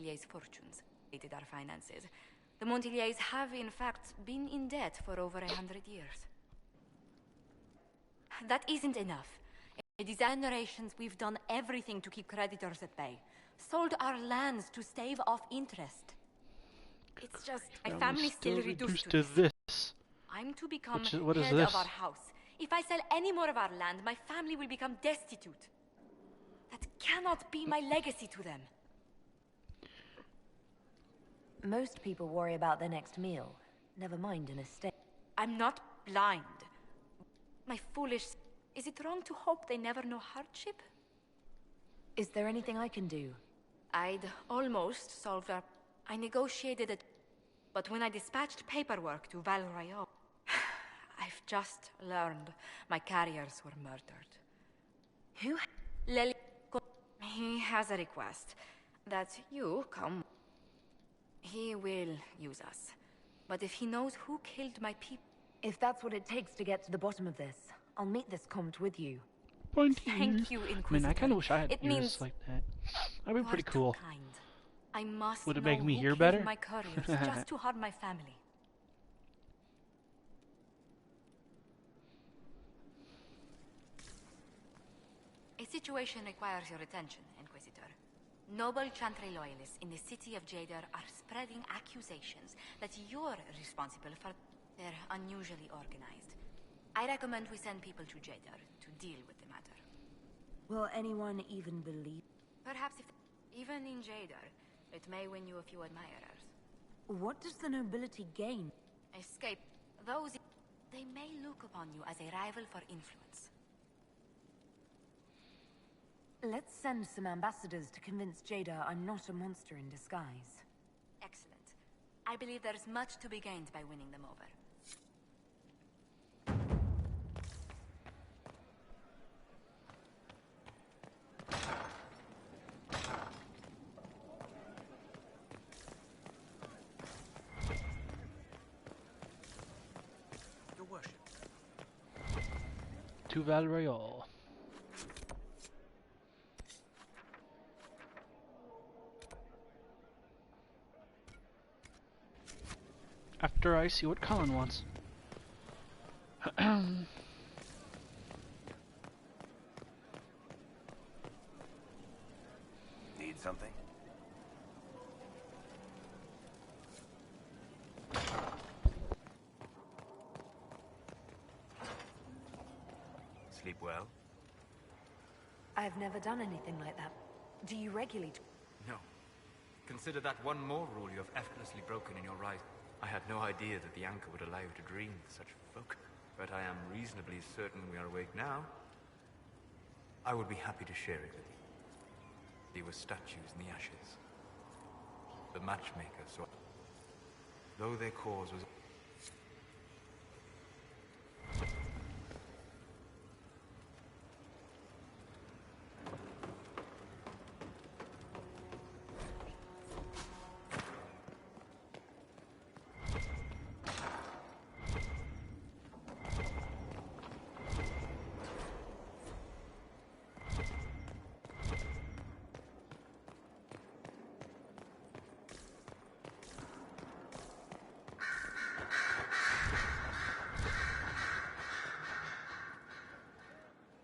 Montillier's fortunes, aided our finances. The Montillier's have, in fact, been in debt for over 100 years. That isn't enough. In these generations, we've done everything to keep creditors at bay. Sold our lands to stave off interest. It's just, my family's still reduced to this. I'm to become head of our house. If I sell any more of our land, my family will become destitute. That cannot be my legacy to them. Most people worry about their next meal, never mind an estate. I'm not blind. My foolish... Is it wrong to hope they never know hardship? Is there anything I can do? I'd almost solved our... I negotiated it, but when I dispatched paperwork to Val Royal, I've just learned my carriers were murdered. Who? Lely... He has a request that you come. He will use us. But if he knows who killed my people... If that's what it takes to get to the bottom of this, I'll meet this compt with you. Thank you, Inquisitor. I mean, I kind of wish I had ears like that. That'd be pretty cool. Kind. I must Would it make me who hear killed better? My couriers just to harm my family. A situation requires your attention, Inquisitor. Noble Chantry loyalists in the city of Jadar are spreading accusations that you're responsible for... They're unusually organized. I recommend we send people to Jadar to deal with the matter. Will anyone even believe? Perhaps if... Even in Jadar, it may win you a few admirers. What does the nobility gain? Escape. Those... They may look upon you as a rival for influence. Let's send some ambassadors to convince Jada I'm not a monster in disguise. Excellent. I believe there's much to be gained by winning them over. Your worship. To Val Royal. After I see what Colin wants. Need something? Sleep well? I've never done anything like that. Do you regularly... No. Consider that one more rule you have effortlessly broken in your rise. I had no idea that the anchor would allow you to dream with such folk, but I am reasonably certain we are awake now. I would be happy to share it with you. They were statues in the ashes. The matchmaker saw... Though their cause was...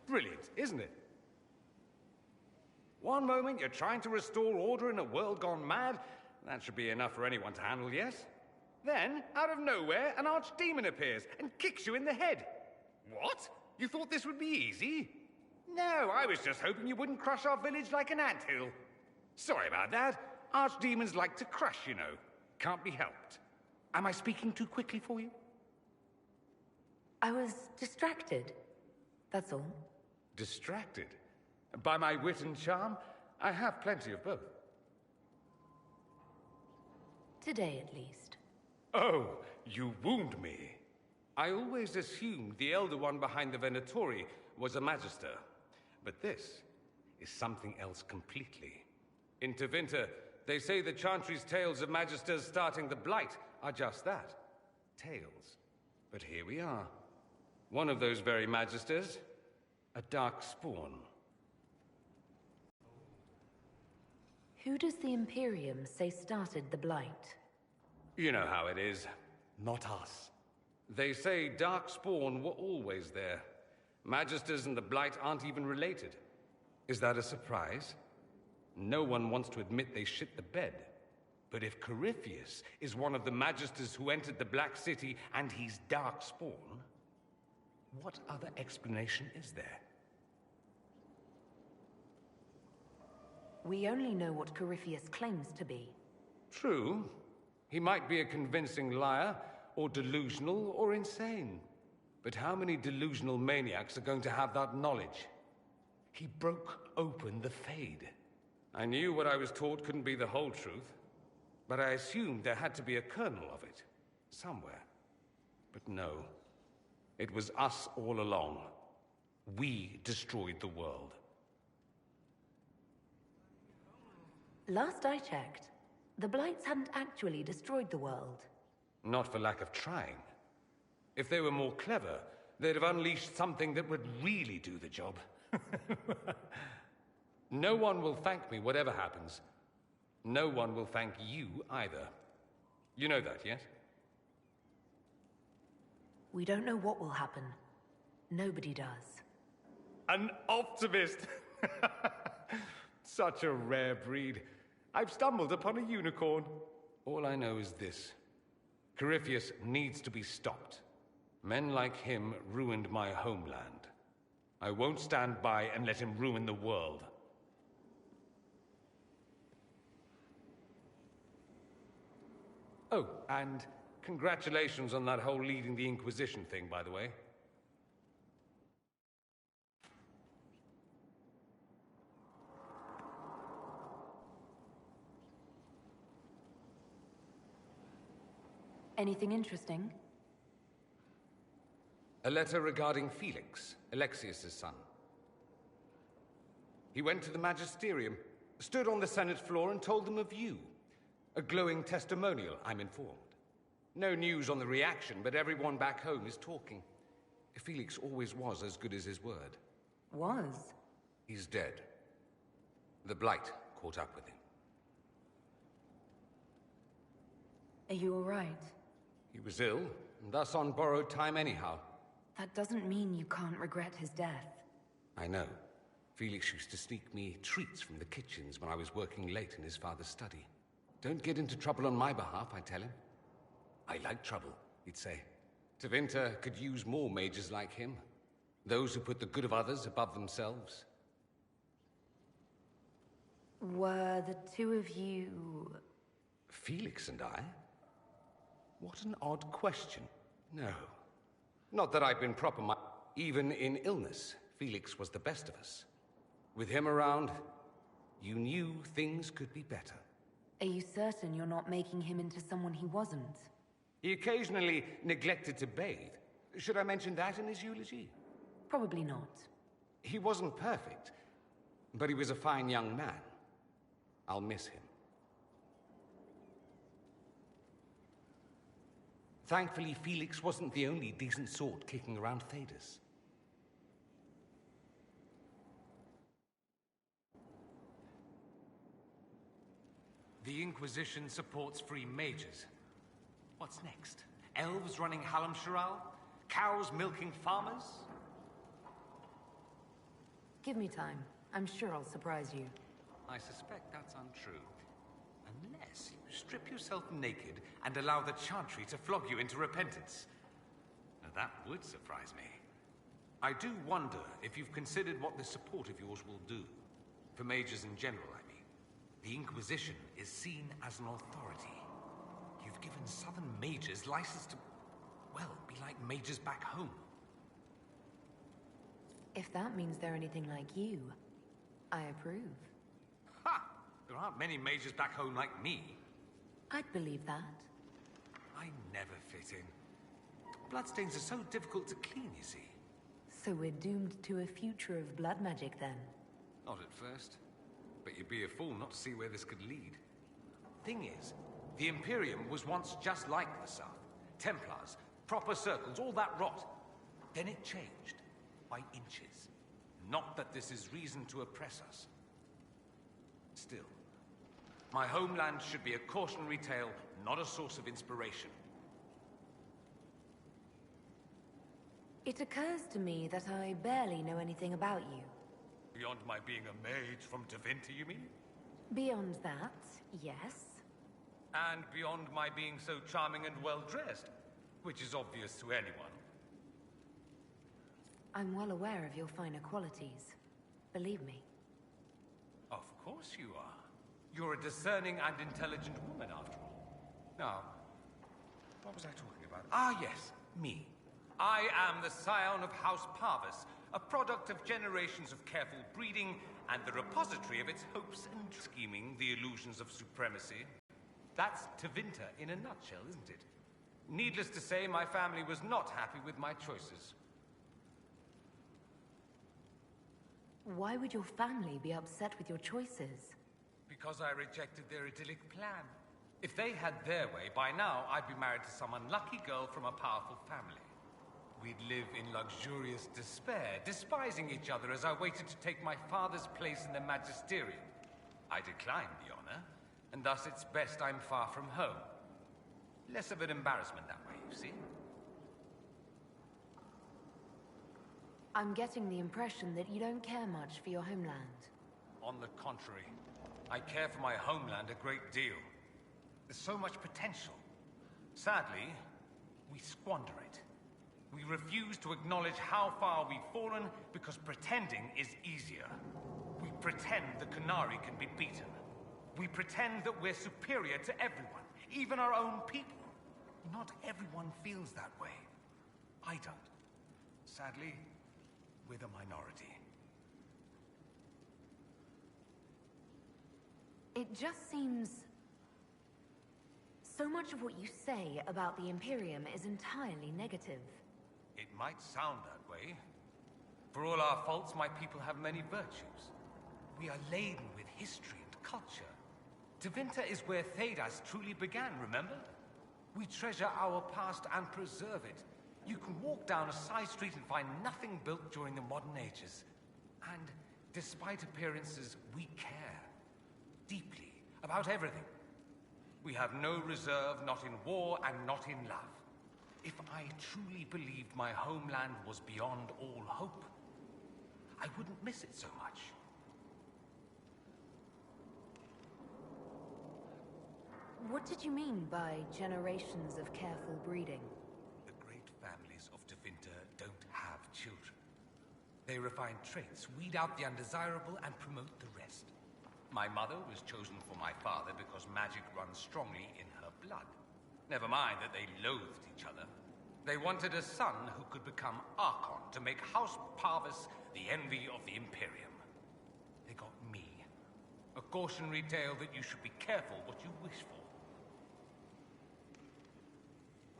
Brilliant, isn't it? One moment you're trying to restore order in a world gone mad. That should be enough for anyone to handle, yes? Then, out of nowhere, an archdemon appears and kicks you in the head. What? You thought this would be easy? No, I was just hoping you wouldn't crush our village like an anthill. Sorry about that. Archdemons like to crush, you know. Can't be helped. Am I speaking too quickly for you? I was distracted. That's all. Distracted? By my wit and charm? I have plenty of both. Today, at least. Oh, you wound me. I always assumed the Elder One behind the Venatori was a Magister. But this is something else completely. In Tevinter, they say the Chantry's tales of Magisters starting the Blight are just that. Tales. But here we are. One of those very Magisters. A dark spawn. Who does the Imperium say started the Blight? You know how it is. Not us. They say Darkspawn were always there. Magisters and the Blight aren't even related. Is that a surprise? No one wants to admit they shit the bed. But if Corypheus is one of the Magisters who entered the Black City and he's Darkspawn, what other explanation is there? We only know what Corypheus claims to be. True. He might be a convincing liar, or delusional, or insane. But how many delusional maniacs are going to have that knowledge? He broke open the Fade. I knew what I was taught couldn't be the whole truth, but I assumed there had to be a kernel of it, somewhere. But no. It was us all along. We destroyed the world. Last I checked, the Blights hadn't actually destroyed the world. Not for lack of trying. If they were more clever, they'd have unleashed something that would really do the job. No one will thank me whatever happens. No one will thank you either. You know that, yes? We don't know what will happen. Nobody does. An optimist! Such a rare breed. I've stumbled upon a unicorn. All I know is this. Corypheus needs to be stopped. Men like him ruined my homeland. I won't stand by and let him ruin the world. Oh, and congratulations on that whole leading the Inquisition thing, by the way. Anything interesting? A letter regarding Felix, Alexius's son. He went to the Magisterium, stood on the Senate floor and told them of you. A glowing testimonial, I'm informed. No news on the reaction, but everyone back home is talking. Felix always was as good as his word. Was? He's dead. The Blight caught up with him. Are you all right? He was ill, and thus on borrowed time anyhow. That doesn't mean you can't regret his death. I know. Felix used to sneak me treats from the kitchens when I was working late in his father's study. Don't get into trouble on my behalf, I tell him. I like trouble, he'd say. Tevinter could use more mages like him. Those who put the good of others above themselves. Were the two of you... Felix and I? What an odd question. No. Not that I've been proper even in illness, Felix was the best of us. With him around, you knew things could be better. Are you certain you're not making him into someone he wasn't? He occasionally neglected to bathe. Should I mention that in his eulogy? Probably not. He wasn't perfect, but he was a fine young man. I'll miss him. Thankfully, Felix wasn't the only decent sort kicking around Thedas. The Inquisition supports free mages. What's next? Elves running Halam-Sharal? Cows milking farmers? Give me time. I'm sure I'll surprise you. I suspect that's untrue. Unless you strip yourself naked and allow the Chantry to flog you into repentance. Now that would surprise me. I do wonder if you've considered what this support of yours will do. For mages in general, I mean. The Inquisition is seen as an authority. You've given Southern mages license to, well, be like mages back home. If that means they're anything like you, I approve. Ha! There aren't many mages back home like me. I'd believe that. I never fit in. Bloodstains are so difficult to clean, you see. So we're doomed to a future of blood magic then? Not at first. But you'd be a fool not to see where this could lead. Thing is, the Imperium was once just like the South. Templars, proper circles, all that rot. Then it changed. By inches. Not that this is reason to oppress us. Still, My homeland should be a cautionary tale, not a source of inspiration. It occurs to me that I barely know anything about you. Beyond my being a mage from Tevinter, you mean? Beyond that, yes. And beyond my being so charming and well-dressed, which is obvious to anyone. I'm well aware of your finer qualities. Believe me. Of course you are. You're a discerning and intelligent woman, after all. Now, what was I talking about? Ah, yes, me. I am the scion of House Parvis, a product of generations of careful breeding and the repository of its hopes and scheming, the illusions of supremacy. That's Tevinter in a nutshell, isn't it? Needless to say, my family was not happy with my choices. Why would your family be upset with your choices? Because I rejected their idyllic plan. If they had their way, by now I'd be married to some unlucky girl from a powerful family. We'd live in luxurious despair, despising each other as I waited to take my father's place in the magisterium. I declined the honor, and thus it's best I'm far from home. Less of an embarrassment that way, you see? I'm getting the impression that you don't care much for your homeland. On the contrary, I care for my homeland a great deal. There's so much potential. Sadly, we squander it. We refuse to acknowledge how far we've fallen because pretending is easier. We pretend the Qunari can be beaten. We pretend that we're superior to everyone, even our own people. Not everyone feels that way. I don't. Sadly, we're the minority. It just seems... so much of what you say about the Imperium is entirely negative. It might sound that way. For all our faults, my people have many virtues. We are laden with history and culture. Tevinter is where Thedas truly began, remember? We treasure our past and preserve it. You can walk down a side street and find nothing built during the modern ages. And despite appearances, we care. Deeply. About everything. We have no reserve, not in war and not in love. If I truly believed my homeland was beyond all hope, I wouldn't miss it so much. What did you mean by generations of careful breeding? The great families of Tevinter don't have children. They refine traits, weed out the undesirable, and promote the rest. My mother was chosen for my father because magic runs strongly in her blood. Never mind that they loathed each other. They wanted a son who could become Archon to make House Parvis the envy of the Imperium. They got me. A cautionary tale that you should be careful what you wish for.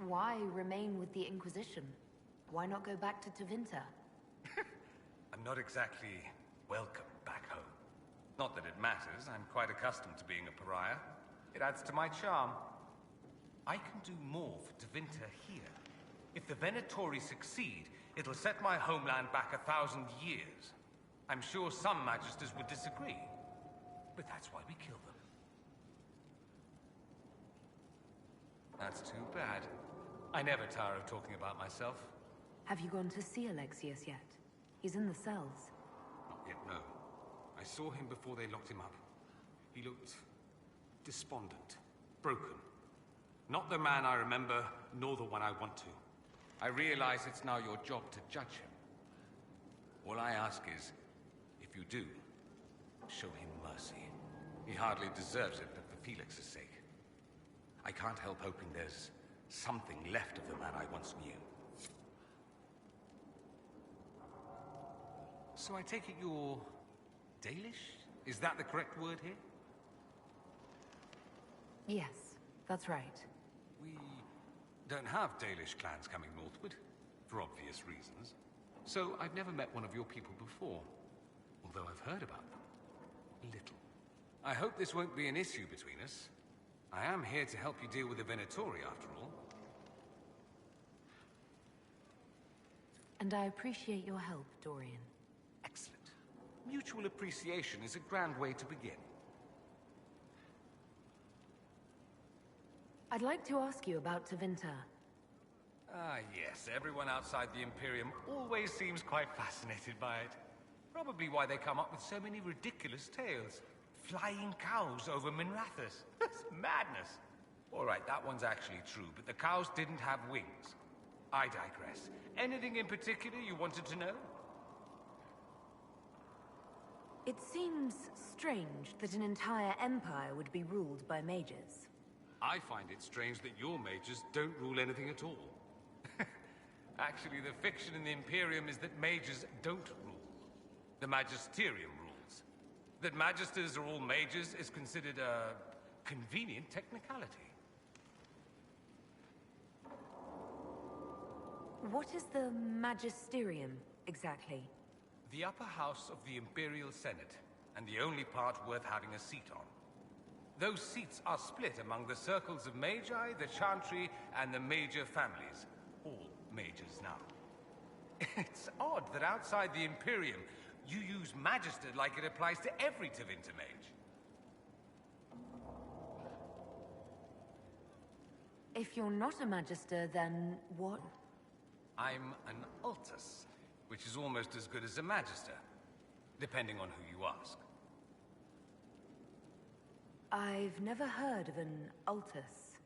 Why remain with the Inquisition? Why not go back to Tevinter? I'm not exactly welcome back home. Not that it matters, I'm quite accustomed to being a pariah. It adds to my charm. I can do more for Tevinter here. If the Venatori succeed, it'll set my homeland back 1,000 years. I'm sure some magisters would disagree, but that's why we kill them. That's too bad. I never tire of talking about myself. Have you gone to see Alexius yet? He's in the cells. Not yet, no. I saw him before they locked him up. He looked despondent, broken. Not the man I remember, nor the one I want to. I realize it's now your job to judge him. All I ask is, if you do, show him mercy. He hardly deserves it, but for Felix's sake. I can't help hoping there's something left of the man I once knew. So I take it you're Dalish? Is that the correct word here? Yes, that's right. We don't have Dalish clans coming northward, for obvious reasons. So I've never met one of your people before, although I've heard about them. A little. I hope this won't be an issue between us. I am here to help you deal with the Venatori, after all. And I appreciate your help, Dorian. Excellent. Mutual appreciation is a grand way to begin. I'd like to ask you about Tevinter. Ah, yes. Everyone outside the Imperium always seems quite fascinated by it. Probably why they come up with so many ridiculous tales. Flying cows over Minrathous. That's madness. All right, that one's actually true, but the cows didn't have wings. I digress. Anything in particular you wanted to know? It seems strange that an entire empire would be ruled by mages. I find it strange that your mages don't rule anything at all. Actually, the fiction in the Imperium is that mages don't rule. The Magisterium rules. That magisters are all mages is considered a convenient technicality. What is the Magisterium, exactly? The upper house of the Imperial Senate, and the only part worth having a seat on. Those seats are split among the circles of Magi, the Chantry, and the major families. All mages now. It's odd that outside the Imperium, you use Magister like it applies to every Tevinter mage. If you're not a Magister, then what? I'm an Altus, which is almost as good as a Magister, depending on who you ask. I've never heard of an Altus.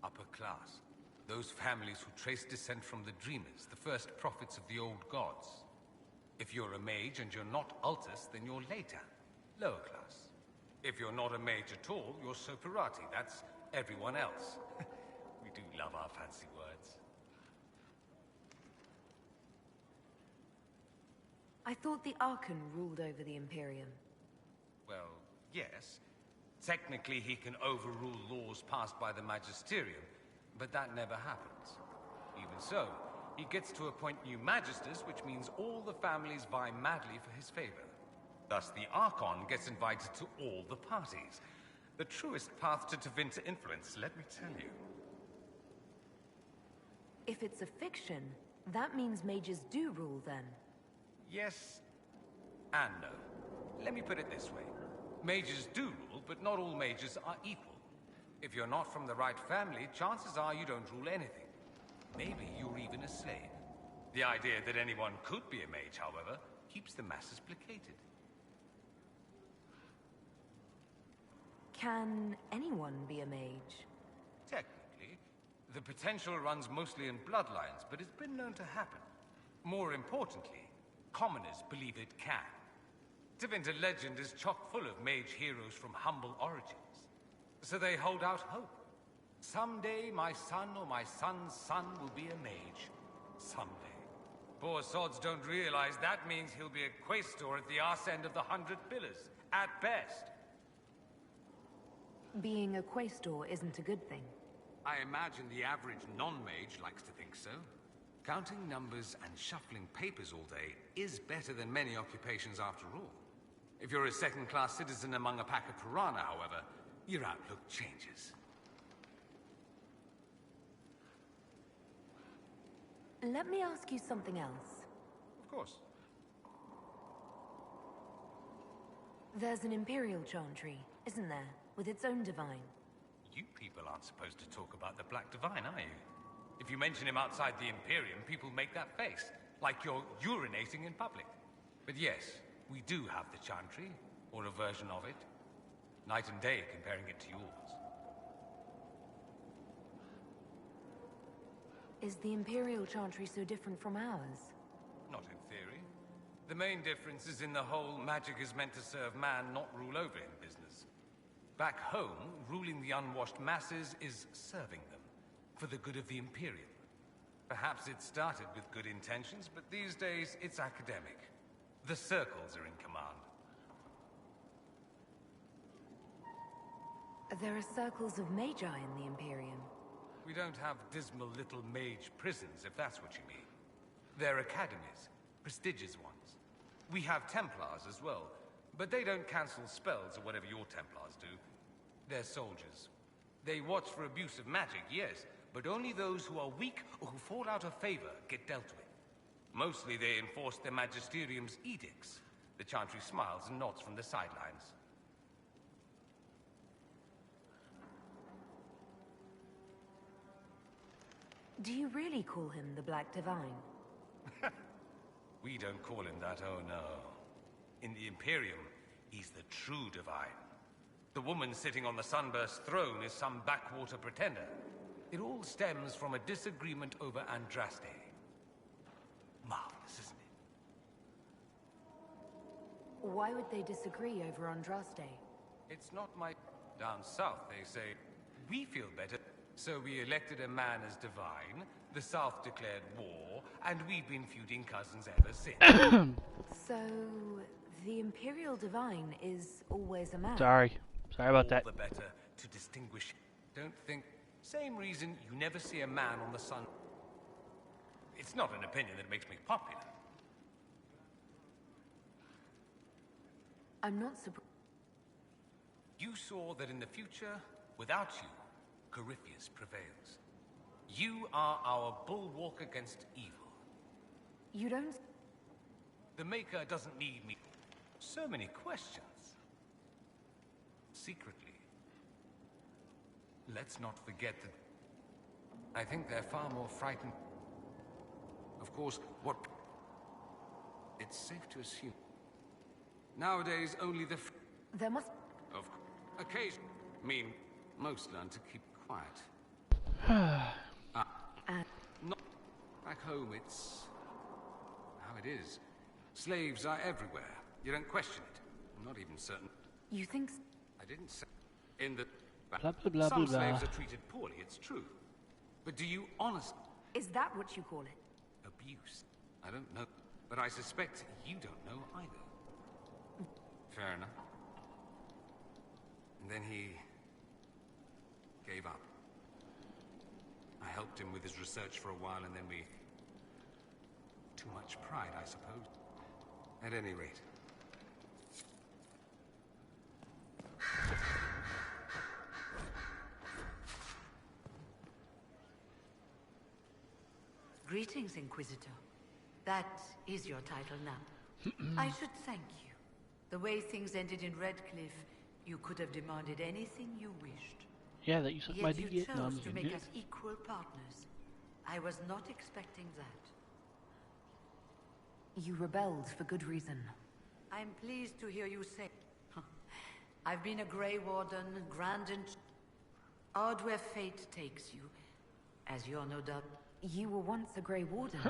Upper class. Those families who trace descent from the Dreamers, the first prophets of the old gods. If you're a mage and you're not Altus, then you're later. Lower class. If you're not a mage at all, you're Soperati. That's everyone else. We do love our fancy words. I thought the Archon ruled over the Imperium. Well, yes. Technically, he can overrule laws passed by the Magisterium, but that never happens. Even so, he gets to appoint new Magisters, which means all the families vie madly for his favor. Thus, the Archon gets invited to all the parties. The truest path to Tevinter influence, let me tell you. If it's a fiction, that means mages do rule then. Yes and no. Let me put it this way. Mages do rule, but not all mages are equal. If you're not from the right family, chances are you don't rule anything. Maybe you're even a slave. The idea that anyone could be a mage, however, keeps the masses placated. Can anyone be a mage? Technically, the potential runs mostly in bloodlines, but it's been known to happen. More importantly, commoners believe it can. Tevinter legend is chock full of mage heroes from humble origins. So they hold out hope. Someday my son or my son's son will be a mage. Someday. Poor sods don't realize that means he'll be a quaestor at the arse end of the 100 Pillars, at best. Being a quaestor isn't a good thing. I imagine the average non-mage likes to think so. Counting numbers and shuffling papers all day is better than many occupations after all. If you're a second-class citizen among a pack of piranha, however, your outlook changes. Let me ask you something else. Of course. There's an Imperial Chantry, isn't there? With its own divine. You people aren't supposed to talk about the Black Divine, are you? If you mention him outside the Imperium, people make that face, like you're urinating in public. But yes, we do have the Chantry, or a version of it. Night and day comparing it to yours. Is the Imperial Chantry so different from ours? Not in theory. The main difference is in the whole magic is meant to serve man, not rule over him business. Back home, ruling the unwashed masses is serving them, for the good of the Imperium. Perhaps it started with good intentions, but these days it's academic. The circles are in command. There are circles of magi in the Imperium. We don't have dismal little mage prisons, if that's what you mean. They're academies, prestigious ones. We have Templars as well, but they don't cancel spells or whatever your Templars do. They're soldiers. They watch for abuse of magic, yes, but only those who are weak or who fall out of favor get dealt with. Mostly they enforce their Magisterium's edicts. The Chantry smiles and nods from the sidelines. Do you really call him the Black Divine? We don't call him that, oh no. In the Imperium, he's the true Divine. The woman sitting on the Sunburst throne is some backwater pretender. It all stems from a disagreement over Andraste. Marvelous, isn't it? Why would they disagree over Andraste? It's not my... Down south, they say, we feel better, so we elected a man as Divine, the South declared war, and we've been feuding cousins ever since. So, the Imperial Divine is always a man? Sorry about that. All the better to distinguish. Don't think... Same reason you never see a man on the sun. It's not an opinion that makes me popular. I'm not surprised. You saw that in the future, without you, Corypheus prevails. You are our bulwark against evil. You don't... The Maker doesn't need me. So many questions. Secretly. Let's not forget that... I think they're far more frightened. Of course, what... It's safe to assume. Nowadays, only the... There must... Of occasion. Most learn to keep quiet. Not back home, it's how it is. Slaves are everywhere. You don't question it. I'm not even certain. You think... I didn't say... In the... Blah, blah, blah, Some blah, blah. slaves are treated poorly, it's true. But do you honestly... Is that what you call it? Abuse? I don't know. But I suspect you don't know either. Fair enough. And then he... gave up. I helped him with his research for a while, and then we... Too much pride, I suppose. At any rate. Greetings, Inquisitor. That is your title now. I should thank you. The way things ended in Redcliffe, you could have demanded anything you wished. Yeah, that you sucked my Yet you dick. No, I'm chose to just make kidding. us equal partners. I was not expecting that. You rebelled for good reason. I'm pleased to hear you say... I've been a Grey Warden, Grand and... Odd where fate takes you, as you're no doubt... You were once a Grey Warden.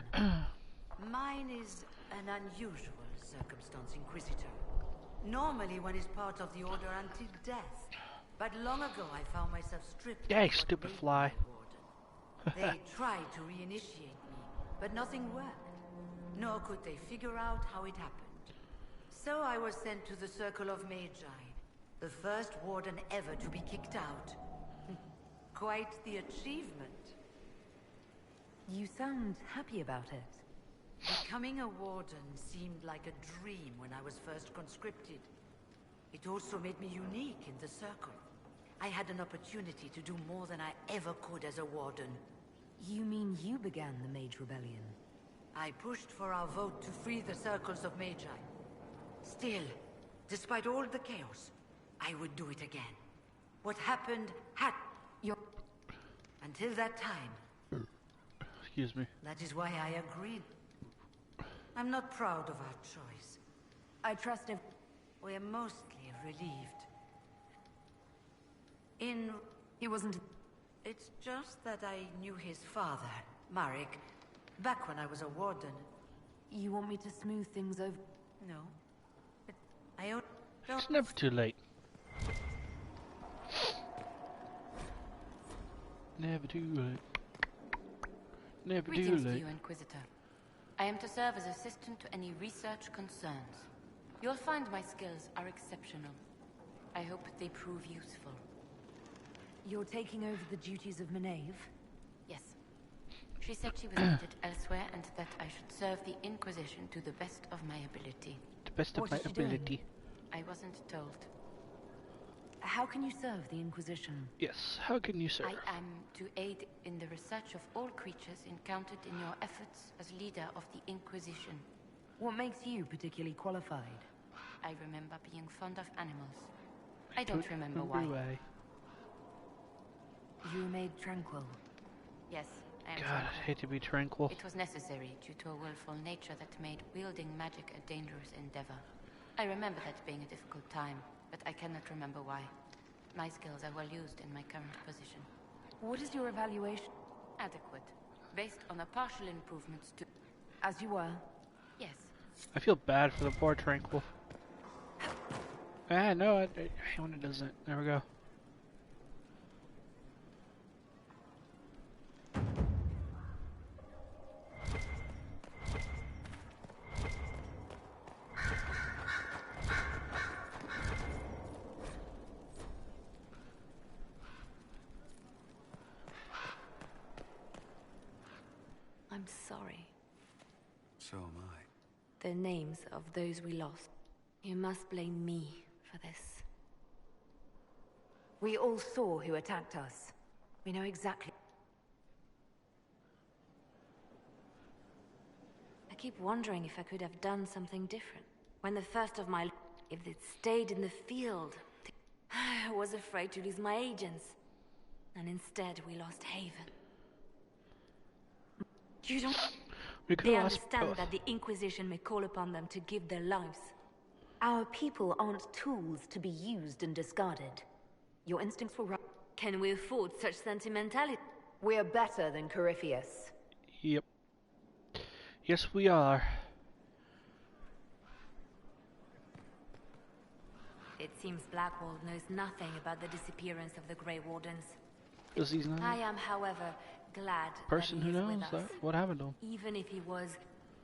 Mine is an unusual circumstance, Inquisitor. Normally one is part of the Order until death. But long ago I found myself stripped Yeah, of what stupid made fly. me a Warden. They tried to reinitiate me, but nothing worked. Nor could they figure out how it happened. So I was sent to the Circle of Magi, the first Warden ever to be kicked out. Quite the achievement. You sound happy about it. Becoming a Warden seemed like a dream when I was first conscripted. It also made me unique in the Circle. I had an opportunity to do more than I ever could as a Warden. You mean you began the Mage Rebellion? I pushed for our vote to free the Circles of Magi. Still, despite all the chaos, I would do it again. What happened had... Until that time. Excuse me. That is why I agreed. I'm not proud of our choice. I trust if... We're mostly relieved. It wasn't... It's just that I knew his father, Marek, back when I was a Warden. You want me to smooth things over? No. But I don't... It's never too late. Never too late. Never too Greetings to late. you, Inquisitor. I am to serve as assistant to any research concerns. You'll find my skills are exceptional. I hope they prove useful. You're taking over the duties of Maeve? Yes. She said she was needed elsewhere and that I should serve the Inquisition to the best of my ability. The best of What my is she doing? ability. I wasn't told. How can you serve the Inquisition? Yes, how can you serve? I am to aid in the research of all creatures encountered in your efforts as leader of the Inquisition. What makes you particularly qualified? I remember being fond of animals. I don't remember why. You were made tranquil. Yes, I am God, tranquil. I'd hate to be tranquil. It was necessary due to a willful nature that made wielding magic a dangerous endeavor. I remember that being a difficult time, but I cannot remember why. My skills are well used in my current position. What is your evaluation? Adequate. Based on the partial improvements to... As you were. Yes. I feel bad for the poor tranquil. Ah, no, I hate when it doesn't. There we go. I'm sorry. So am I. The names of those we lost. You must blame me for this. We all saw who attacked us. We know exactly. I keep wondering if I could have done something different. When the first of my... If they'd stayed in the field... I was afraid to lose my agents. And instead we lost Haven. You don't... We could They have lost understand both. that the Inquisition may call upon them to give their lives. Our people aren't tools to be used and discarded. Your instincts were right. Can we afford such sentimentality? We're better than Corypheus. Yep. Yes, we are. It seems Blackwall knows nothing about the disappearance of the Grey Wardens. Because he's not I a am, however, glad person that who he is knows with that. us, What happened to him. even if he was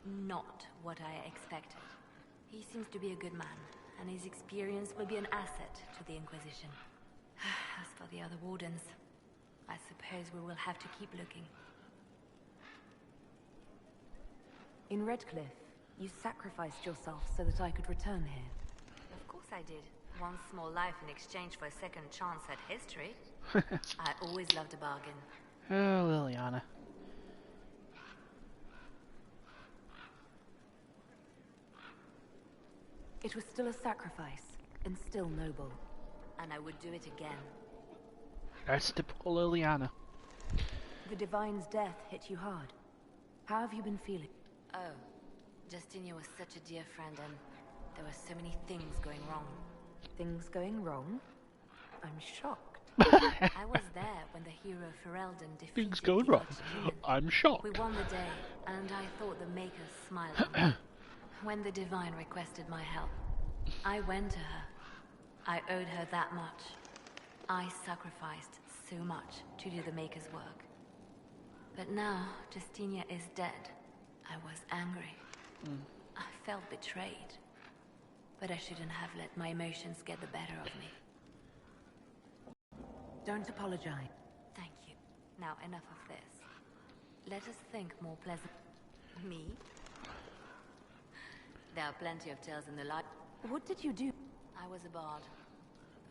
not what I expected. He seems to be a good man, and his experience will be an asset to the Inquisition. As for the other Wardens, I suppose we will have to keep looking. In Redcliffe, you sacrificed yourself so that I could return here. Of course I did. One small life in exchange for a second chance at history. I always loved a bargain. Oh, Liliana. It was still a sacrifice, and still noble. And I would do it again. That's typical Liliana. The Divine's death hit you hard. How have you been feeling? Oh, Justinia was such a dear friend, and there were so many things going wrong. Things going wrong? I'm shocked. I was there when the hero Ferelden defeated Things going the wrong. Archdemon. I'm shocked. We won the day, and I thought the Makers smiled on me. When the Divine requested my help, I went to her. I owed her that much. I sacrificed so much to do the Maker's work. But now, Justinia is dead. I was angry. I felt betrayed. But I shouldn't have let my emotions get the better of me. Don't apologize. Thank you. Now, enough of this. Let us think more pleasant. Me? There are plenty of tales in the light. What did you do? I was a bard.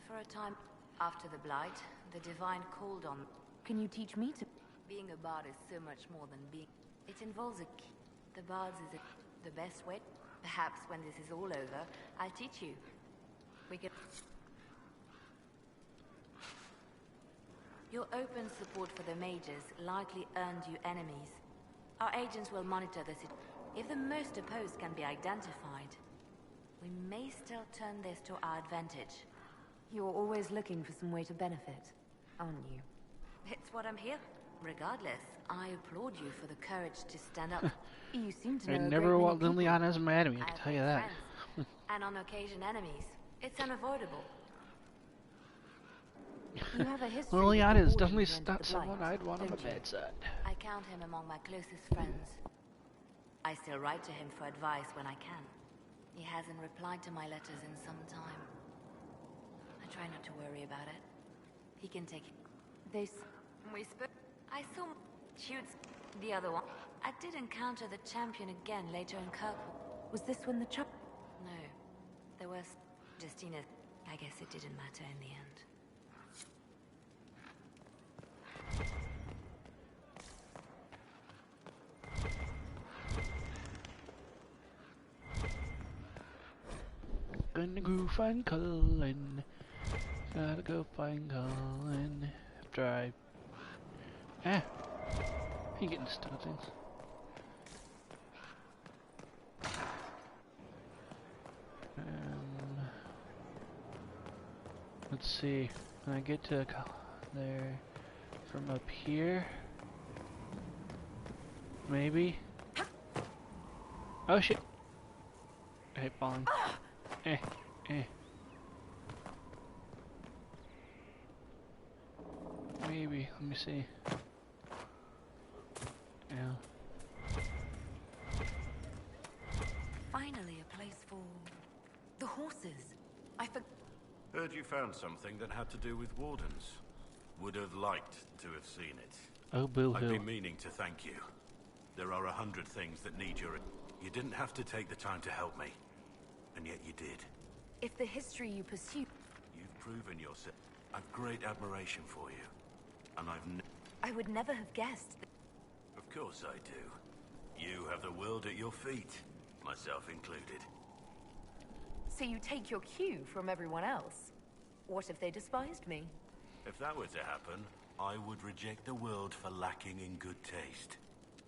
For a time, after the Blight, the Divine called on... Can you teach me to? Being a bard is so much more than being... It involves a key. The bards is the best way. Perhaps when this is all over, I'll teach you. We can... Your open support for the mages likely earned you enemies. Our agents will monitor the situation. If the most opposed can be identified, we may still turn this to our advantage. You're always looking for some way to benefit, aren't you? It's what I'm here. Regardless, I applaud you for the courage to stand up. You seem to I know a never great want many people. Liliana as my enemy, I I can have tell you made that. friends, and on occasion enemies. It's unavoidable. You have a history. Liliana with is the definitely Wardens and not the someone Blight, I'd want on the don't you? bedside. I count him among my closest friends. I still write to him for advice when I can. He hasn't replied to my letters in some time. I try not to worry about it. He can take it. We spoke. I saw shoots the other one. I did encounter the champion again later in Kirkwall. Was this when the chop? No. There was Justina. I guess it didn't matter in the end. Gonna go find Cullen. Gotta go find Cullen. Drive. Ah. You getting stuck on things. Let's see. Can I get to there from up here? Maybe. Oh shit! I hate falling. Eh. Maybe. Let me see. Yeah. Finally, a place for the horses. Heard you found something that had to do with wardens. Would have liked to have seen it. Oh, boo-hoo. I've been meaning to thank you. There are 100 things that need your... You didn't have to take the time to help me. And yet you did. If the history you pursue... You've proven yourself. I've great admiration for you. And I would never have guessed. Of course I do. You have the world at your feet. Myself included. So you take your cue from everyone else? What if they despised me? If that were to happen, I would reject the world for lacking in good taste.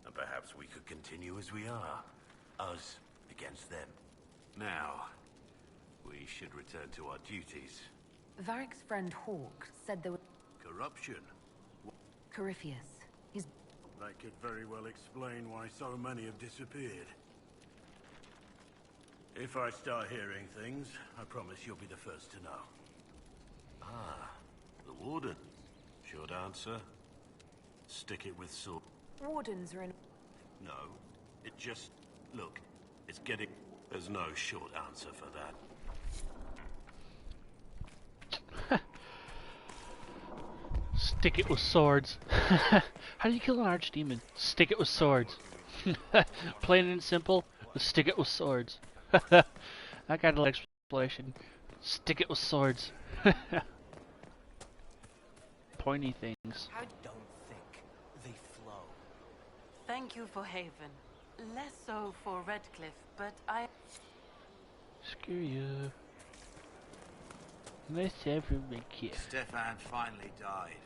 And perhaps we could continue as we are. Us against them. Now, we should return to our duties. Varric's friend Hawk said there was... Corruption. Corypheus. He's... That could very well explain why so many have disappeared. If I start hearing things, I promise you'll be the first to know. Ah, the Warden. Short answer? Stick it with sword. Wardens are in... No, it just... Look, it's getting... There's no short answer for that. Stick it with swords. How do you kill an archdemon? Stick it with swords. Plain and simple, stick it with swords. I got an explanation. Stick it with swords. Pointy things. I don't think they flow. Thank you for Haven. Less so for Redcliffe, but I... Screw you. Let's have a Redcliffe. Stefan finally died.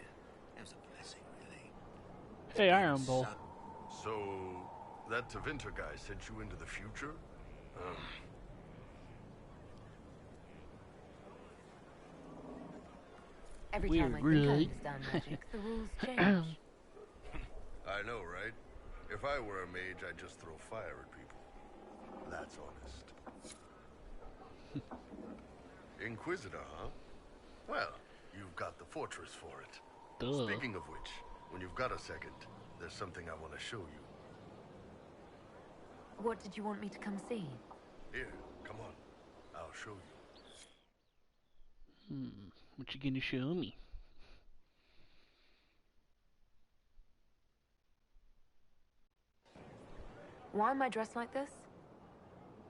It was a blessing, really. Hey, Iron Bull. So, that Tevinter guy sent you into the future? Every time I think I understand magic, the rules change. I know, right? If I were a mage, I'd just throw fire at people. That's honest. Inquisitor, huh? Well, you've got the fortress for it. Duh. Speaking of which, when you've got a second, there's something I want to show you. What did you want me to come see? Here, come on. I'll show you. What you gonna show me? Why am I dressed like this?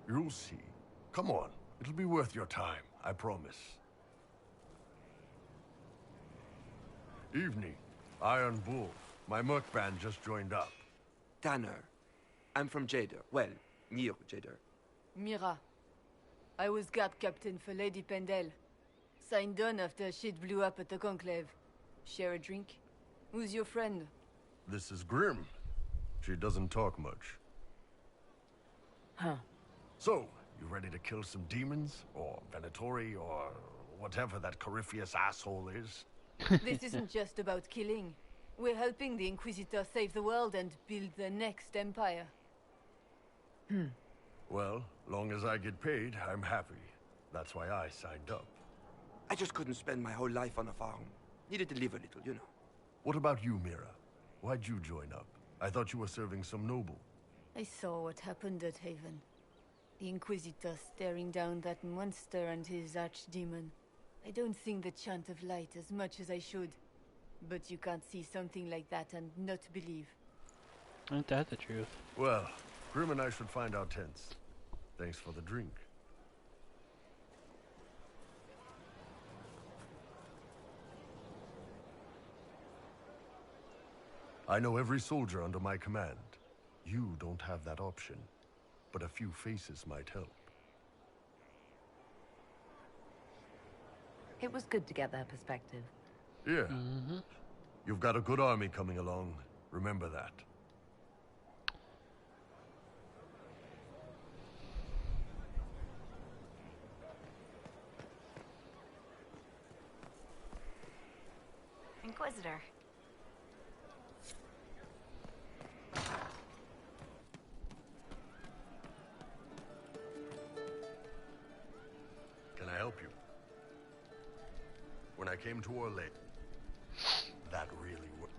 You'll see. Come on. It'll be worth your time, I promise. Evening. Iron Bull. My merc band just joined up. Tanner. I'm from Jader. Well, near Jader. Mira. I was guard captain for Lady Pendel. Signed on after shit blew up at the Conclave. Share a drink? Who's your friend? This is Grim. She doesn't talk much. Huh. So, you ready to kill some demons? Or Venatori? Or whatever that Corypheus asshole is? This isn't just about killing. We're helping the Inquisitor save the world and build the next empire. Well, long as I get paid, I'm happy. That's why I signed up. I just couldn't spend my whole life on a farm. Needed to live a little, you know. What about you, Mira? Why'd you join up? I thought you were serving some noble. I saw what happened at Haven. The Inquisitor staring down that monster and his archdemon. I don't sing the chant of light as much as I should. But you can't see something like that and not believe. Ain't that the truth? Well, Grim and I should find our tents. Thanks for the drink. I know every soldier under my command. You don't have that option, but a few faces might help. It was good to get their perspective. Yeah. You've got a good army coming along. Remember that. Ambassador. Can I help you? When I came to Orlais, that really was.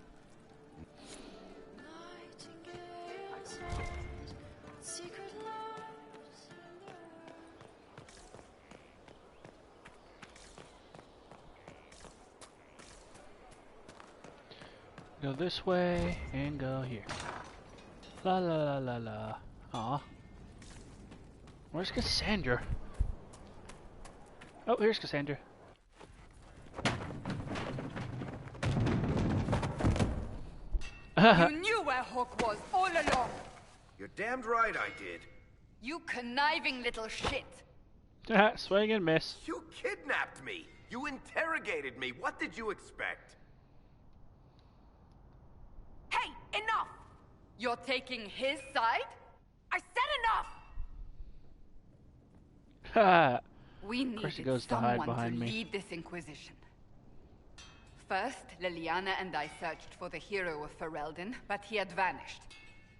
Go this way and go here. La la la la la. Aw. Where's Cassandra? Oh, here's Cassandra. You knew where Hawk was all along. You're damned right I did. You conniving little shit. Swing and miss. You kidnapped me. You interrogated me. What did you expect? Hey, enough! You're taking his side? I said enough! Ha! We Of course he needed goes to hide someone behind to me. lead this Inquisition. First, Liliana and I searched for the hero of Ferelden, but he had vanished.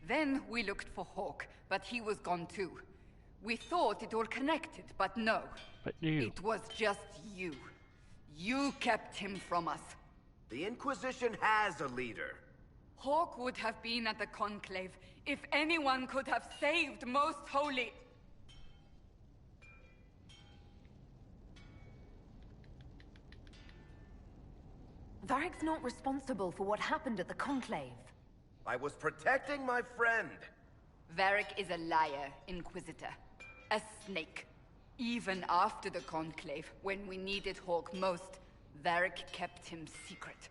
Then we looked for Hawk, but he was gone too. We thought it all connected, but no. But you. It was just you. You kept him from us. The Inquisition has a leader. Hawk would have been at the Conclave if anyone could have saved Most Holy. Varric's not responsible for what happened at the Conclave. I was protecting my friend. Varric is a liar, Inquisitor. A snake. Even after the Conclave, when we needed Hawk most, Varric kept him secret.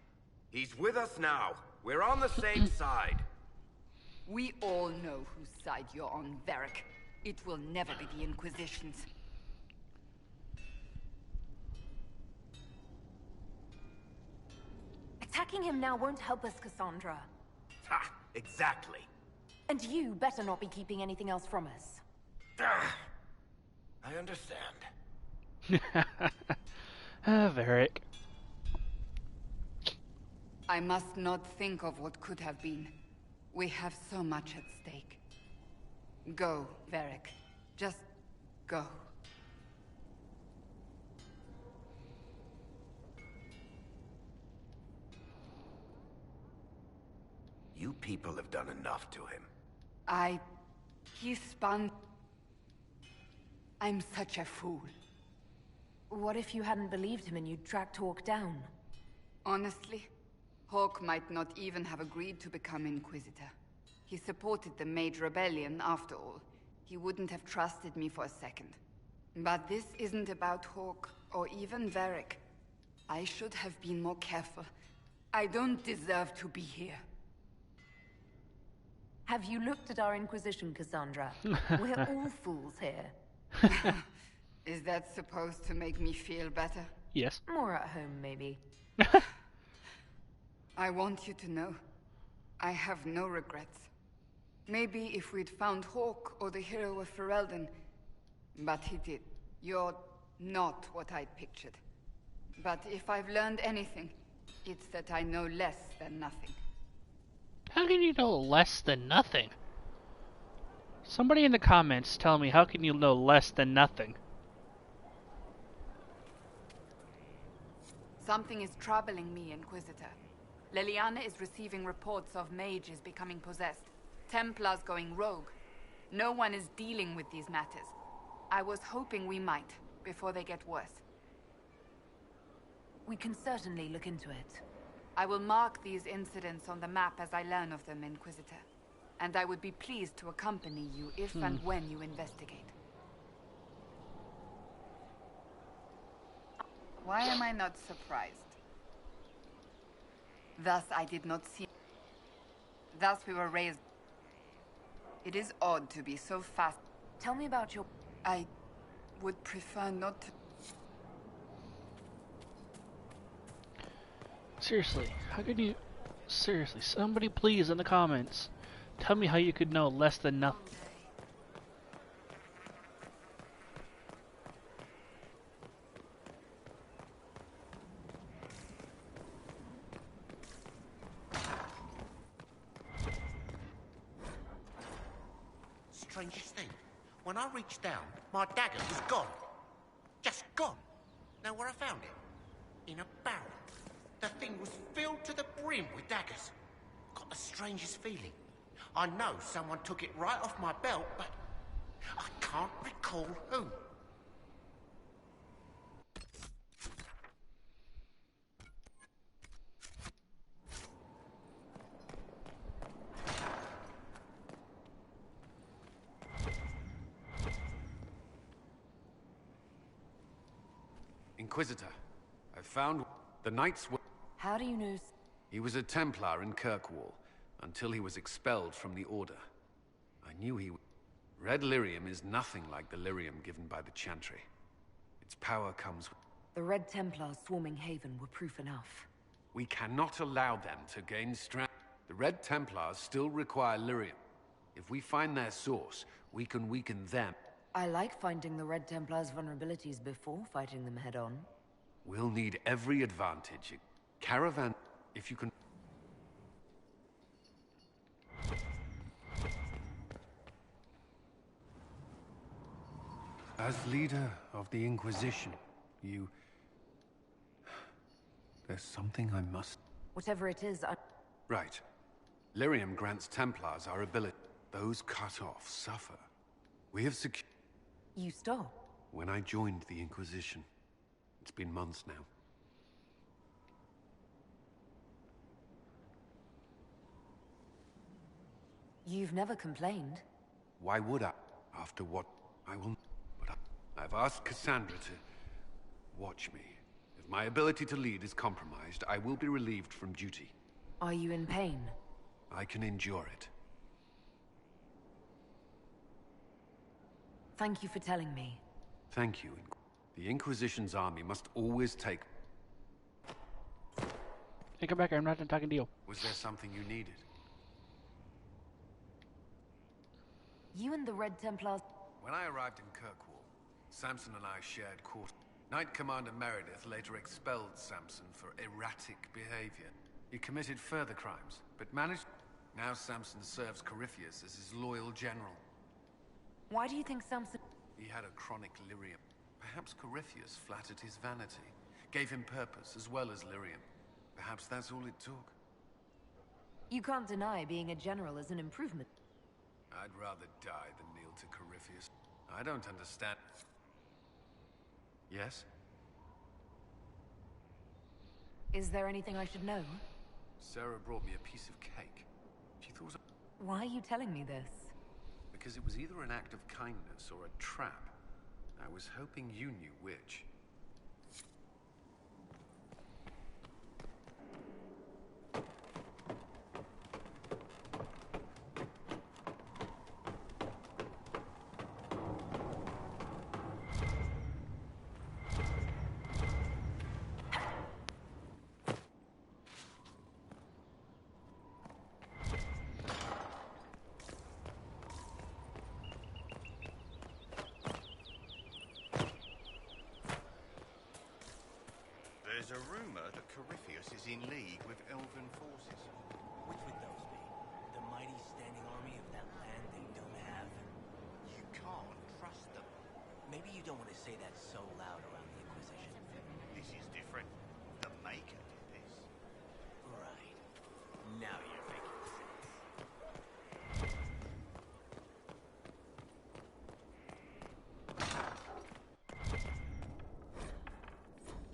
He's with us now. We're on the same side. We all know whose side you're on, Varric. It will never be the Inquisition's. Attacking him now won't help us, Cassandra. Ha! Exactly. And you better not be keeping anything else from us. I understand. Varric. I must not think of what could have been. We have so much at stake. Go, Varric. Just go. You people have done enough to him. He spun... I'm such a fool. What if you hadn't believed him and you'd tracked Hawk down? Honestly, Hawk might not even have agreed to become Inquisitor. He supported the Mage Rebellion, after all. He wouldn't have trusted me for a second. But this isn't about Hawk, or even Varric. I should have been more careful. I don't deserve to be here. Have you looked at our Inquisition, Cassandra? We're all fools here. Is that supposed to make me feel better? Yes. More at home, maybe. I want you to know, I have no regrets. Maybe if we'd found Hawk or the hero of Ferelden, but he did. You're not what I'd pictured. But if I've learned anything, it's that I know less than nothing. How can you know less than nothing? Somebody in the comments tell me, how can you know less than nothing? Something is troubling me, Inquisitor. Liliana is receiving reports of mages becoming possessed, Templars going rogue. No one is dealing with these matters. I was hoping we might, before they get worse. We can certainly look into it. I will mark these incidents on the map as I learn of them, Inquisitor. And I would be pleased to accompany you if and when you investigate. Why am I not surprised? Thus I did not see... Thus we were raised... It is odd to be so fast. Tell me about your... I would prefer not to... Seriously, how could you... Seriously, somebody please in the comments tell me how you could know less than nothing. strangest thing? When I reached down, my dagger was gone. Just gone. Know where I found it? In a barrel. The thing was filled to the brim with daggers. Got the strangest feeling. I know someone took it right off my belt, but I can't recall who. Inquisitor, I found the Knight's... How do you know? He was a Templar in Kirkwall, until he was expelled from the Order. I knew he... Red lyrium is nothing like the lyrium given by the Chantry. Its power comes with... The Red Templars swarming Haven were proof enough. We cannot allow them to gain strength. The Red Templars still require lyrium. If we find their source, we can weaken them. I like finding the Red Templars' vulnerabilities before fighting them head-on. We'll need every advantage. Caravan, if you can... As leader of the Inquisition, you... There's something I must... Whatever it is, I... Right. Lyrium grants Templars our ability. Those cut off suffer. We have secured... You stop? When I joined the Inquisition. It's been months now. You've never complained. Why would I? After what I will... But I've asked Cassandra to... watch me. If my ability to lead is compromised, I will be relieved from duty. Are you in pain? I can endure it. Thank you for telling me. Thank you. The Inquisition's army must always take... Hey, come back here. I'm not done talking to you. Was there something you needed? You and the Red Templars... When I arrived in Kirkwall, Samson and I shared quarters. Knight Commander Meredith later expelled Samson for erratic behavior. He committed further crimes, but managed... Now Samson serves Corypheus as his loyal general. Why do you think Samson... He had a chronic lyrium. Perhaps Corypheus flattered his vanity, gave him purpose as well as lyrium. Perhaps that's all it took. You can't deny being a general is an improvement. I'd rather die than kneel to Corypheus. I don't understand. Yes? Is there anything I should know? Sarah brought me a piece of cake. She thought... Why are you telling me this? Because it was either an act of kindness or a trap. I was hoping you knew which. There's a rumor that Corypheus is in league with elven forces. Which would those be? The mighty standing army of that land they don't have? You can't trust them. Maybe you don't want to say that so loud around the Inquisition. This is different. The Maker did this. Right. Now you're making sense.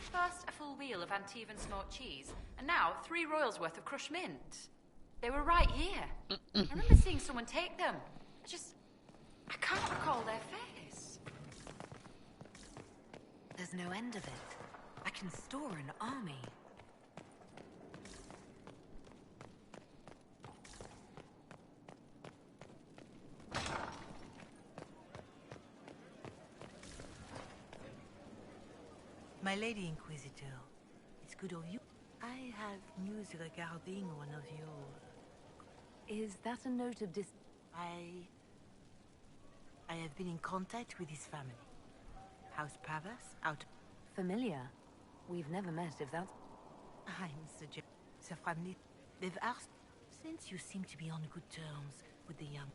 First, a full wheel of Antivan smoked cheese, and now 3 royals worth of crushed mint. They were right here. I remember seeing someone take them. I can't recall their face. There's no end of it. I can store an army. My Lady Inquisitor, it's good of you. I have news regarding one of your... Is that a note of I have been in contact with his family. House Pavas, out... Familiar. We've never met, if that's... I'm suggesting... The family... They've asked... Since you seem to be on good terms with the young...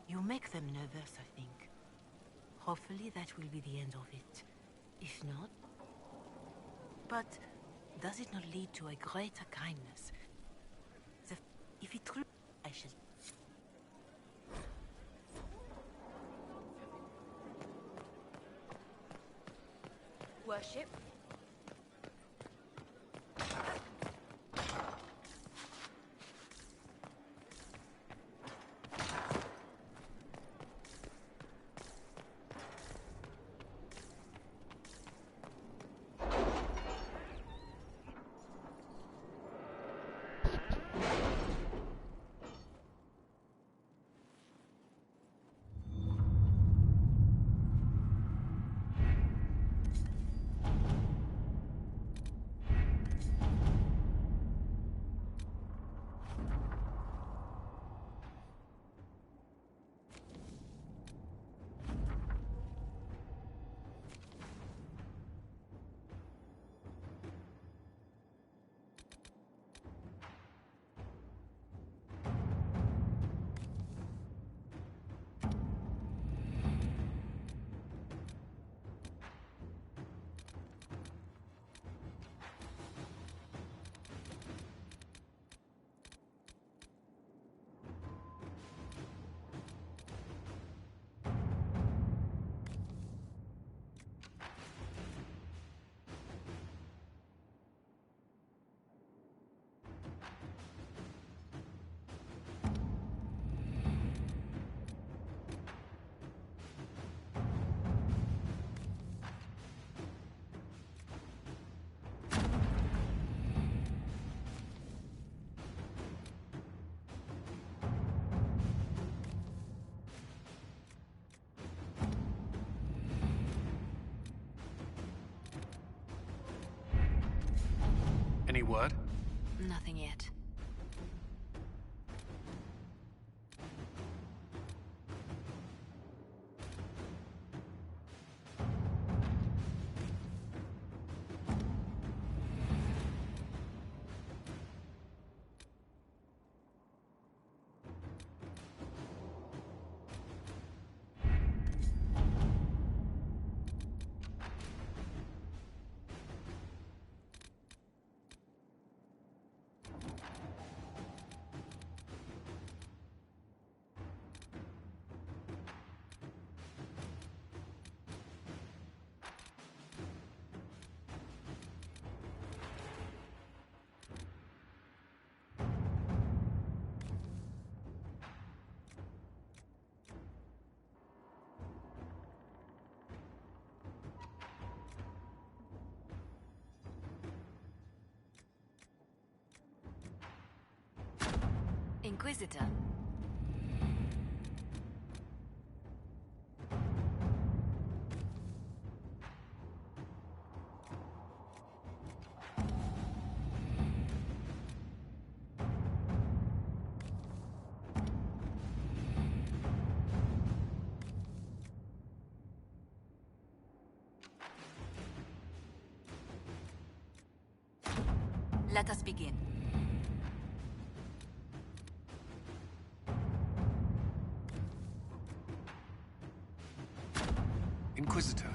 You make them nervous, I think. Hopefully that will be the end of it. If not... But does it not lead to a greater kindness? If it truly... I shall... Worship. Any word? Nothing yet. Inquisitor. Let us begin. Inquisitor.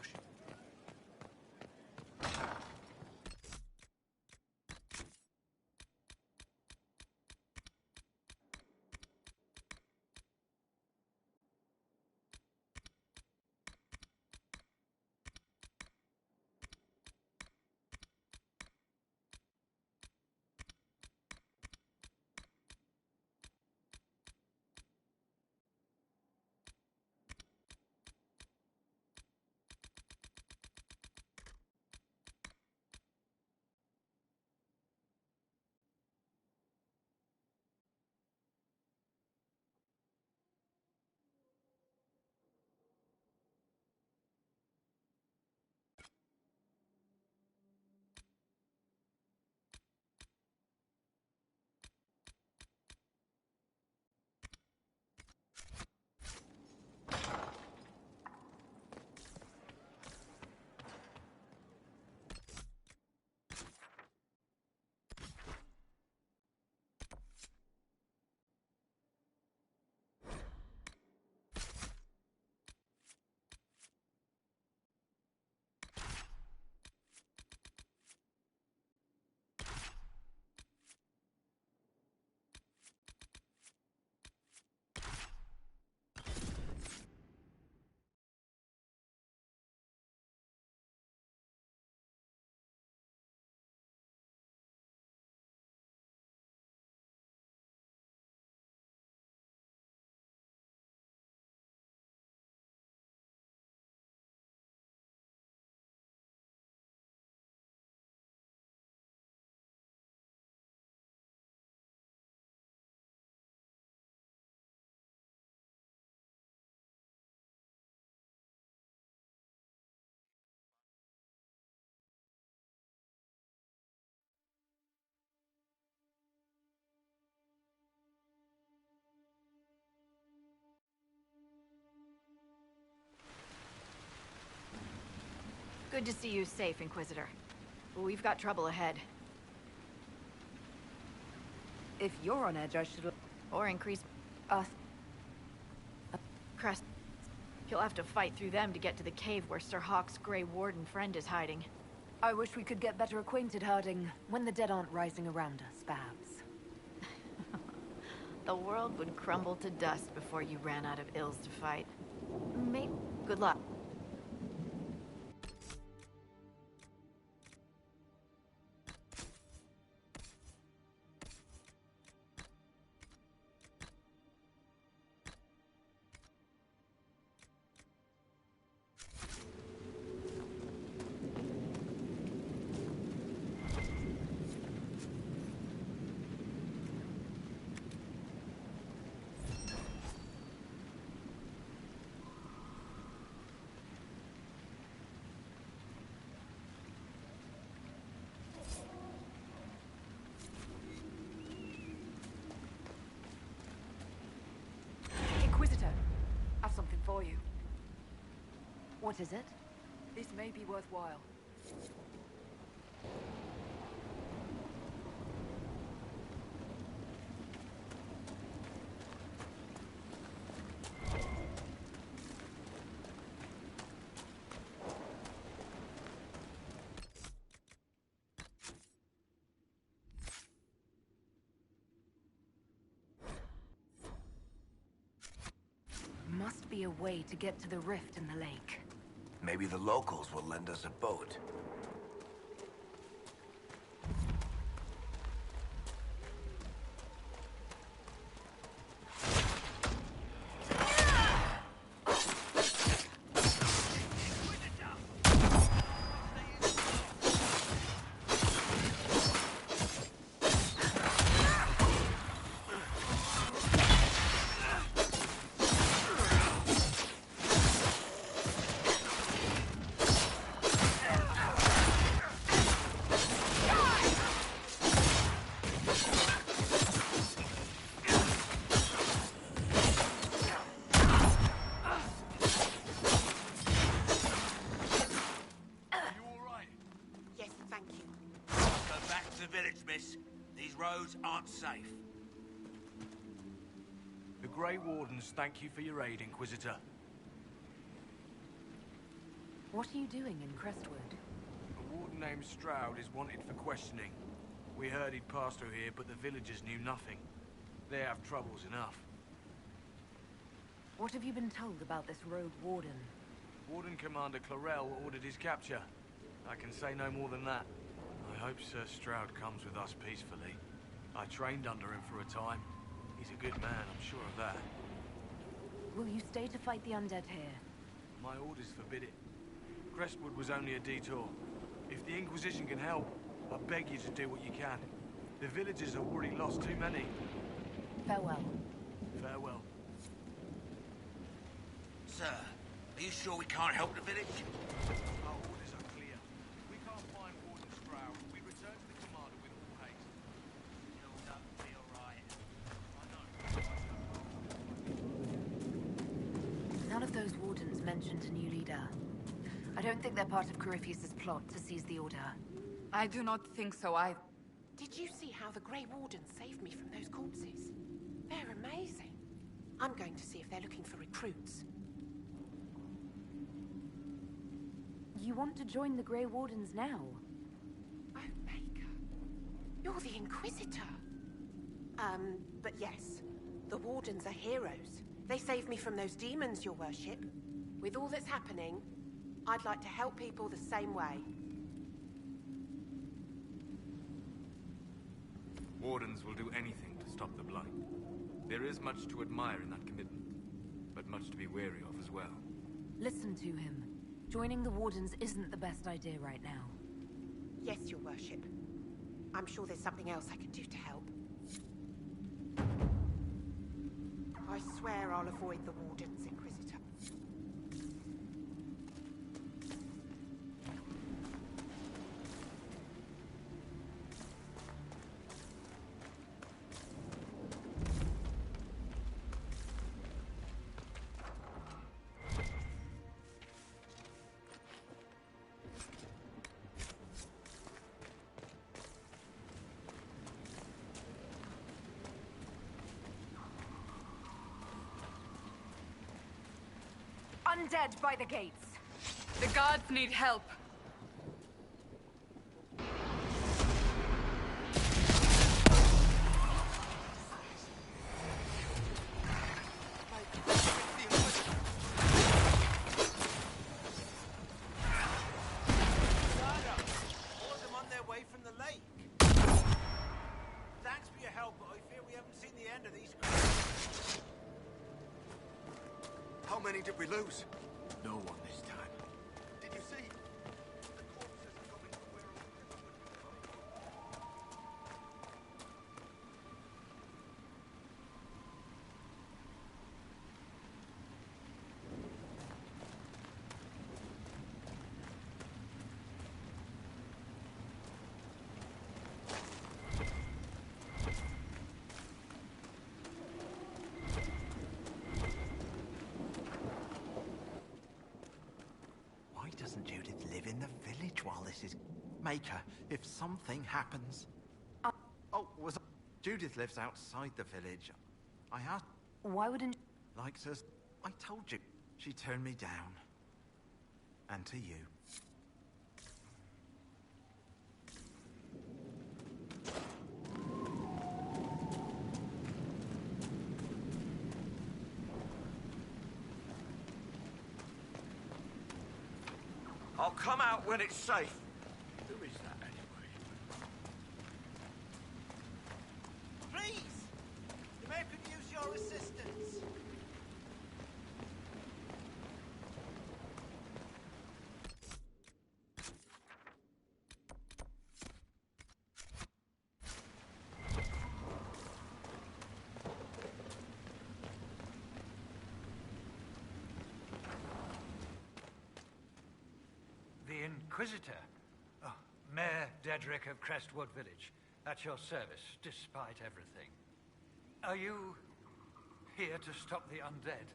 rushing. Good to see you safe, Inquisitor. We've got trouble ahead. If you're on edge, I should... Or increase... Crest. You'll have to fight through them to get to the cave where Sir Hawk's Grey Warden friend is hiding. I wish we could get better acquainted, Harding. When the dead aren't rising around us, perhaps. The world would crumble to dust before you ran out of ills to fight. Maybe... Good luck. For you. What is it? This may be worthwhile. Must be a way to get to the rift in the lake. Maybe the locals will lend us a boat. Aren't safe. The Grey Wardens thank you for your aid, Inquisitor. What are you doing in Crestwood? A warden named Stroud is wanted for questioning. We heard he'd passed through here, but the villagers knew nothing. They have troubles enough. What have you been told about this rogue warden? Warden Commander Clarel ordered his capture. I can say no more than that. I hope Sir Stroud comes with us peacefully. I trained under him for a time. He's a good man, I'm sure of that. Will you stay to fight the undead here? My orders forbid it. Crestwood was only a detour. If the Inquisition can help, I beg you to do what you can. The villagers have already lost too many. Farewell. Farewell. Sir, are you sure we can't help the village? Our orders are clear. We can't find Warden Stroud. We return to the commander with all haste. You'll not be alright. I know. None of those wardens mentioned a new leader. I don't think they're part of Corypheus's plot to seize the Order. I do not think so either. Did you see how the Grey Wardens saved me from those corpses? They're amazing. I'm going to see if they're looking for recruits. You want to join the Grey Wardens now? Oh, Maker. You're the Inquisitor. But yes. The Wardens are heroes. They saved me from those demons, your worship. With all that's happening, I'd like to help people the same way. Wardens will do anything to stop the Blight. There is much to admire in that commitment, but much to be wary of as well. Listen to him. Joining the Wardens isn't the best idea right now. Yes, your worship. I'm sure there's something else I can do to help. I swear I'll avoid the Wardens, Inquisitor. Undead by the gates. The guards need help. How many did we lose? No one this time. Did you see? The corpses are coming from where Doesn't Judith live in the village while this is... Maker, if something happens... Judith lives outside the village. I asked... Why wouldn't... Likes us... I told you. She turned me down. And to you. I'll come out when it's safe. Who is that anyway? Please! The mayor could use your assistance. The Inquisitor? Oh, Mayor Dedrick of Crestwood Village. At your service, despite everything. Are you here to stop the undead?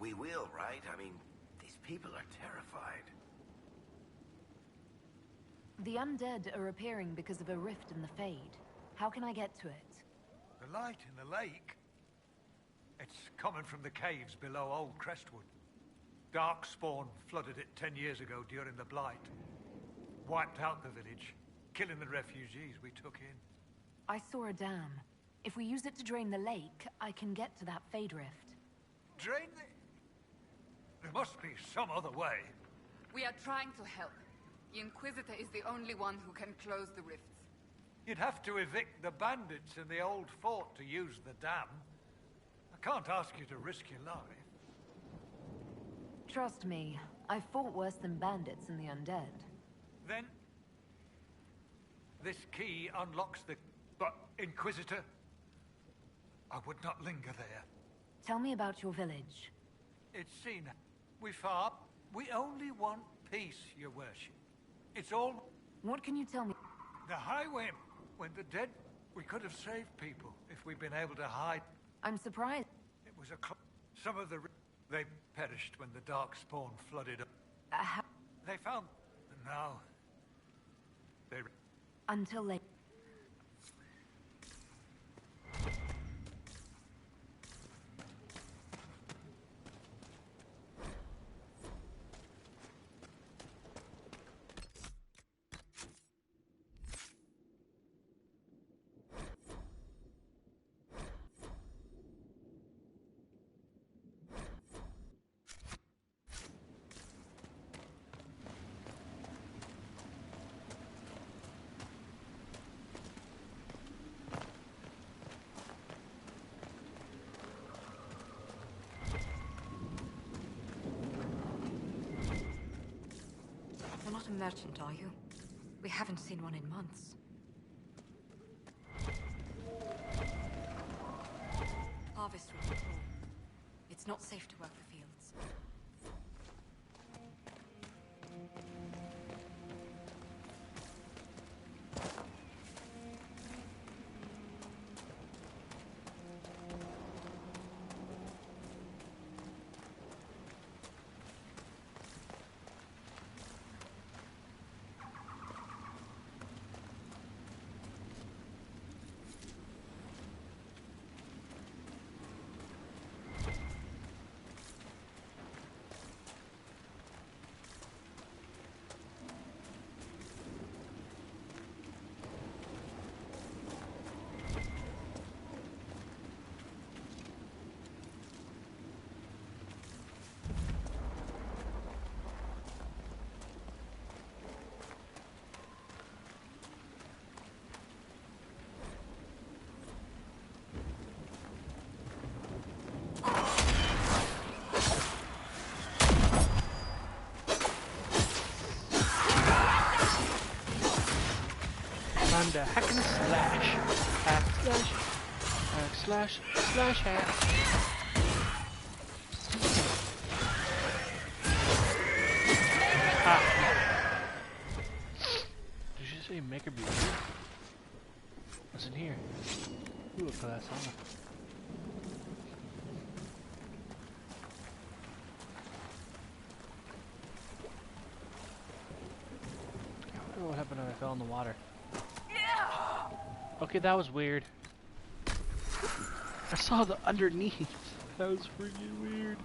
We will, right? I mean, these people are terrified. The undead are appearing because of a rift in the Fade. How can I get to it? The light in the lake? It's coming from the caves below Old Crestwood. Darkspawn flooded it 10 years ago during the Blight. Wiped out the village, killing the refugees we took in. I saw a dam. If we use it to drain the lake, I can get to that Fade Rift. Drain the... There must be some other way. We are trying to help. The Inquisitor is the only one who can close the rifts. You'd have to evict the bandits in the old fort to use the dam. I can't ask you to risk your life. Trust me, I've fought worse than bandits and the undead. Then... this key unlocks the... But, Inquisitor, I would not linger there. Tell me about your village. It's seen. We farm. We only want peace, your worship. It's all... What can you tell me? The highway. When the dead... We could have saved people if we'd been able to hide. I'm surprised. It was a... Some of the... They perished when the Darkspawn flooded up. They found... And now... They... Until late. You're not a merchant, are you? We haven't seen one in months. Harvest will be poor. It's not safe to work the fields. Under hack and slash. Hack slash. Hack slash. Slash hack. Ah. Did you say make her be here? What's in here? Ooh, a glass armor. I wonder what happened when I fell in the water. Okay, that was weird. I saw the underneath. That was freaking weird.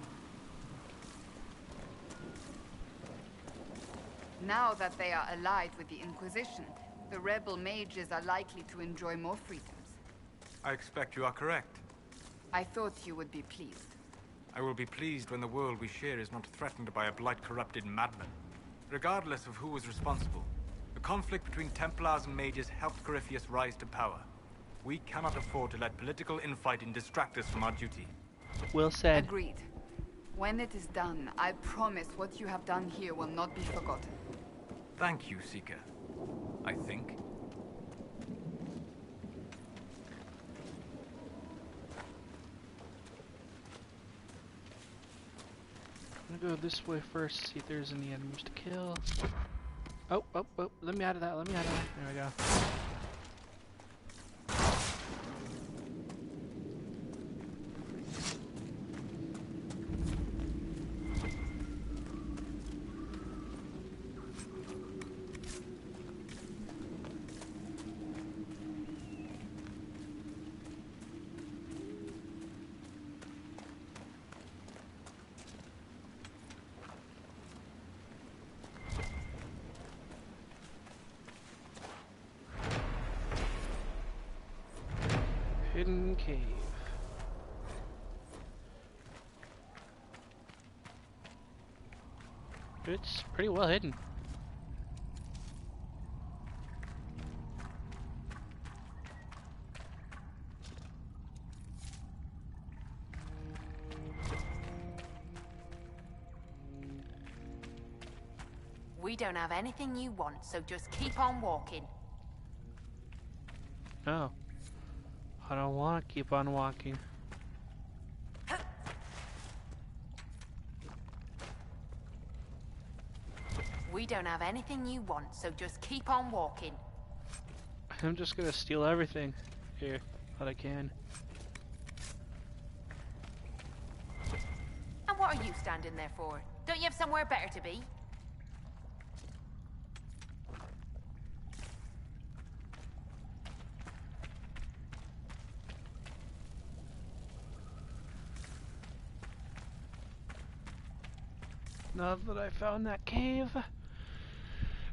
Now that they are allied with the Inquisition, the rebel mages are likely to enjoy more freedoms. I expect you are correct. I thought you would be pleased. I will be pleased when the world we share is not threatened by a blight-corrupted madman. Regardless of who was responsible, the conflict between Templars and mages helped Corypheus rise to power. We cannot afford to let political infighting distract us from our duty. Well said. Agreed. When it is done, I promise what you have done here will not be forgotten. Thank you, Seeker. I think. I'm gonna go this way first, see if there's any enemies to kill. Oh, oh, oh, let me out of that, let me out of that. There we go. Hidden cave. It's pretty well hidden. We don't have anything you want, so just keep on walking. Oh. I don't want to keep on walking. We don't have anything you want, so just keep on walking. I'm just gonna steal everything here that I can. And what are you standing there for? Don't you have somewhere better to be? Now that I found that cave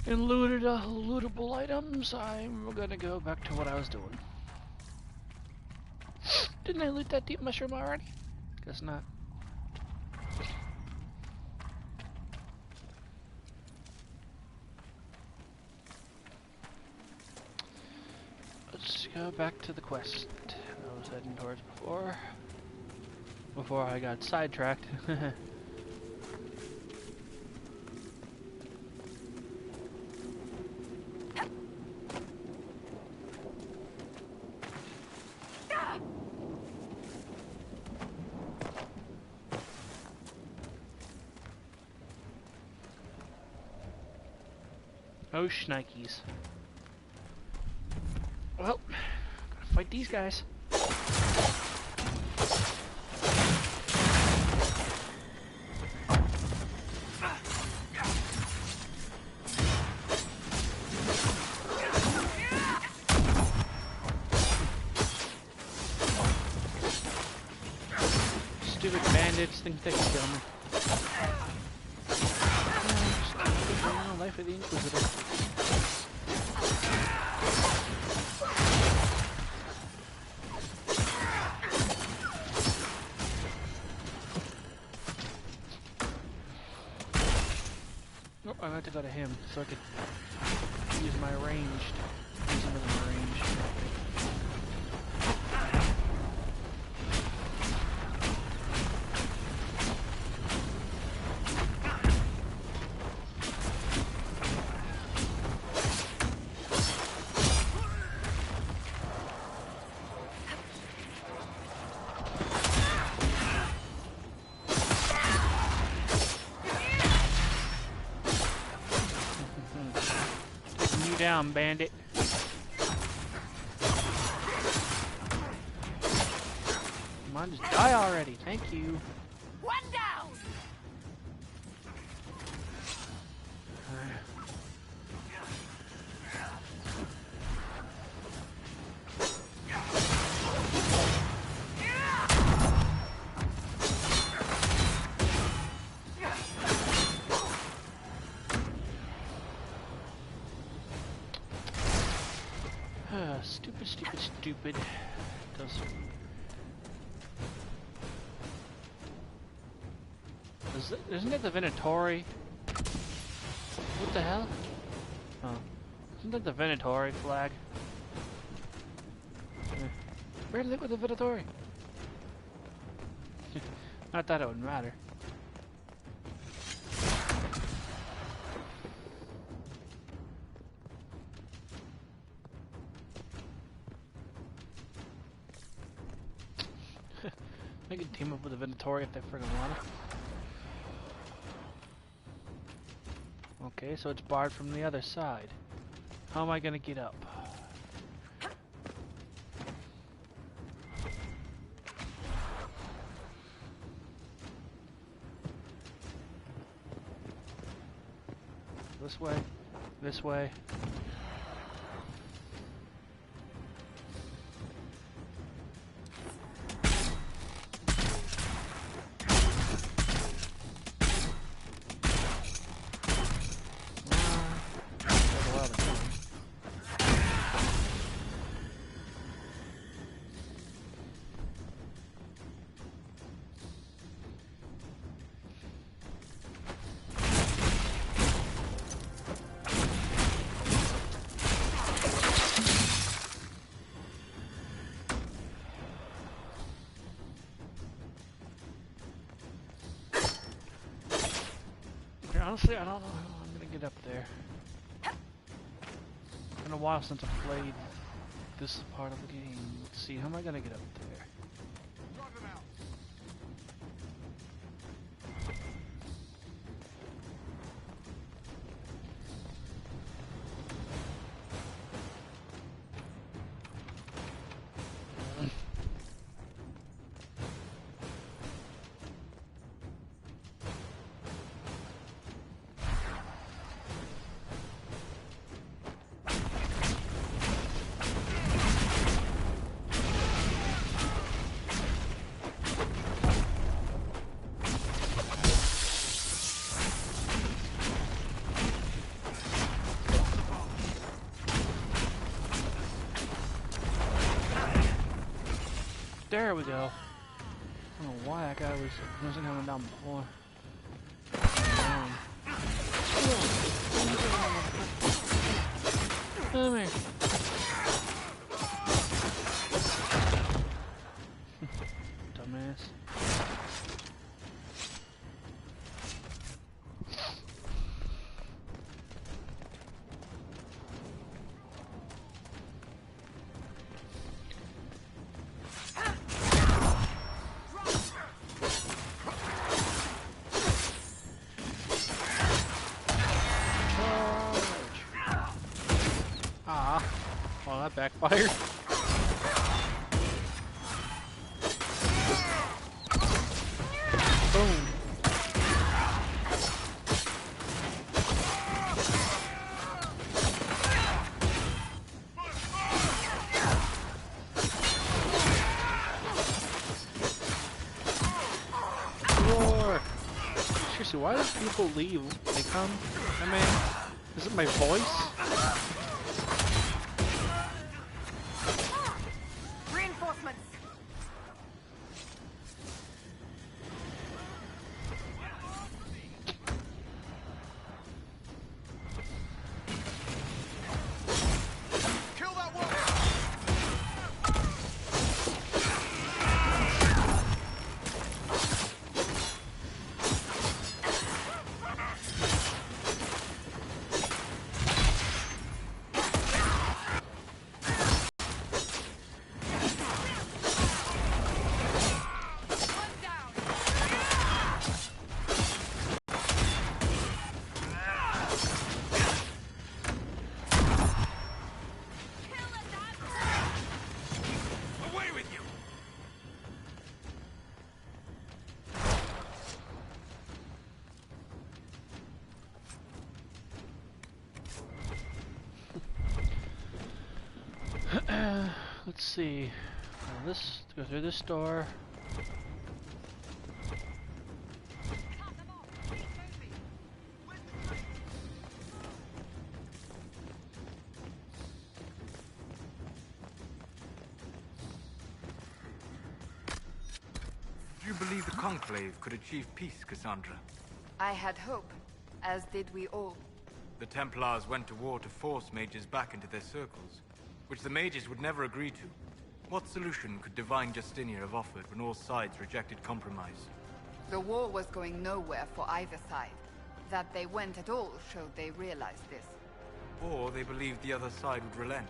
and looted lootable items, I'm gonna go back to what I was doing. Didn't I loot that deep mushroom already? Guess not. Let's go back to the quest I was heading towards before I got sidetracked. Oh, shnikes. Well, gotta fight these guys. Stupid bandits think they can kill me. Life of the Inquisitor. Oh, I had to go to him so I could use my ranged. Use him in my range. Down, bandit. Come on, just die already. Thank you. One down. Stupid. Isn't it the Venatori? What the hell? Oh. Isn't that the Venatori flag? Where did they put the Venatori? Not that it would matter. I can team up with the Venatori if they friggin' want it. Okay, so it's barred from the other side. How am I gonna get up? This way. This way. Honestly, I don't know how I'm gonna get up there. It's been a while since I've played this part of the game. Let's see, how am I gonna get up there? There we go. I don't know why that guy wasn't coming down before. Come here. Dumbass. That backfired. Boom. Roar. Seriously, why do people leave? They come? I mean, is it my voice? Let's see. Go through this door. Do you believe the Conclave could achieve peace, Cassandra? I had hope, as did we all. The Templars went to war to force mages back into their circles, which the mages would never agree to. What solution could Divine Justinia have offered when all sides rejected compromise? The war was going nowhere for either side. That they went at all showed they realized this. Or they believed the other side would relent.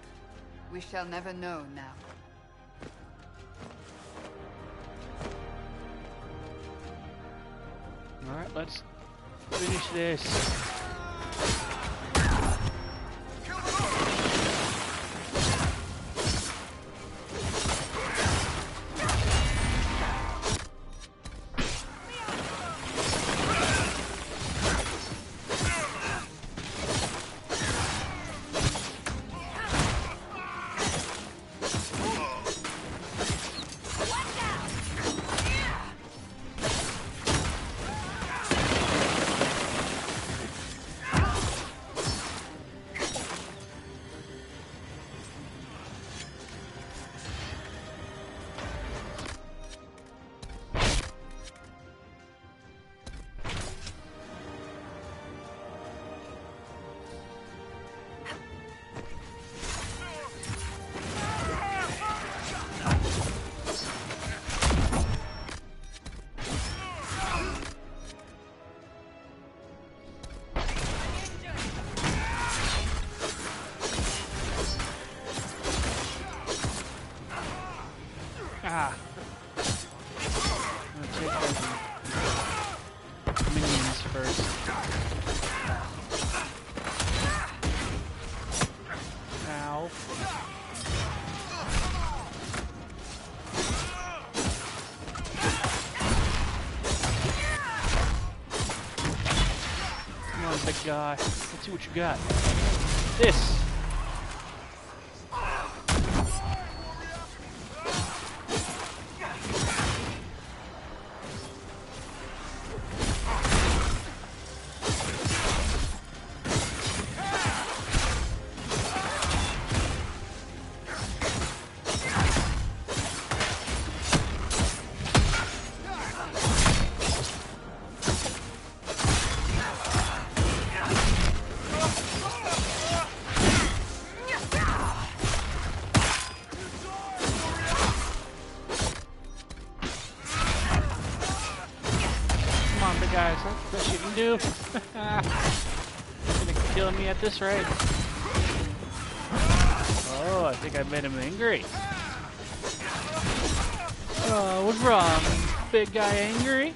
We shall never know now. Alright, let's finish this. Ah. I'm gonna take those minions first. Ow. Come on, big guy. Let's see what you got. This. Guys, that's the best you can do. You're gonna kill me at this rate. Oh, I think I made him angry. Oh, what's wrong? Big guy angry?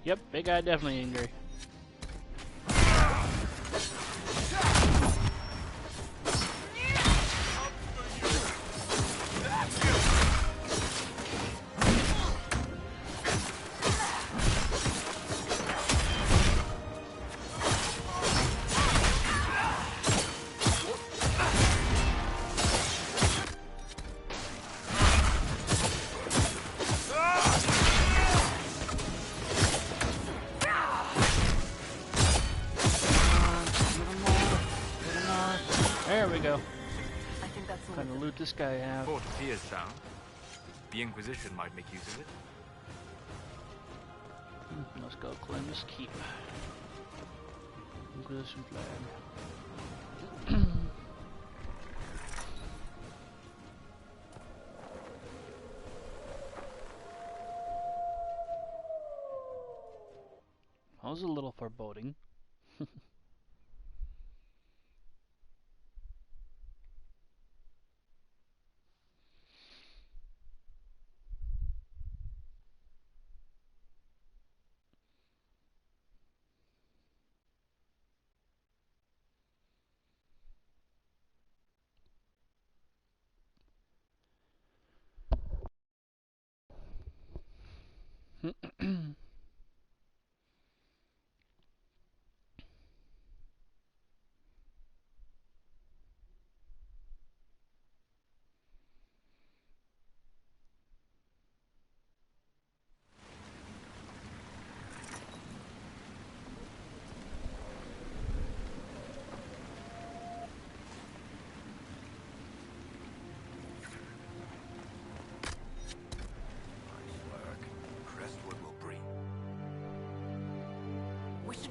Yep, big guy definitely angry. There we go. I think that's all. Kind of loot this guy have. Fort appears sound. The Inquisition might make use of it. Let's go claim this keep. Inquisition flag. That was a little foreboding.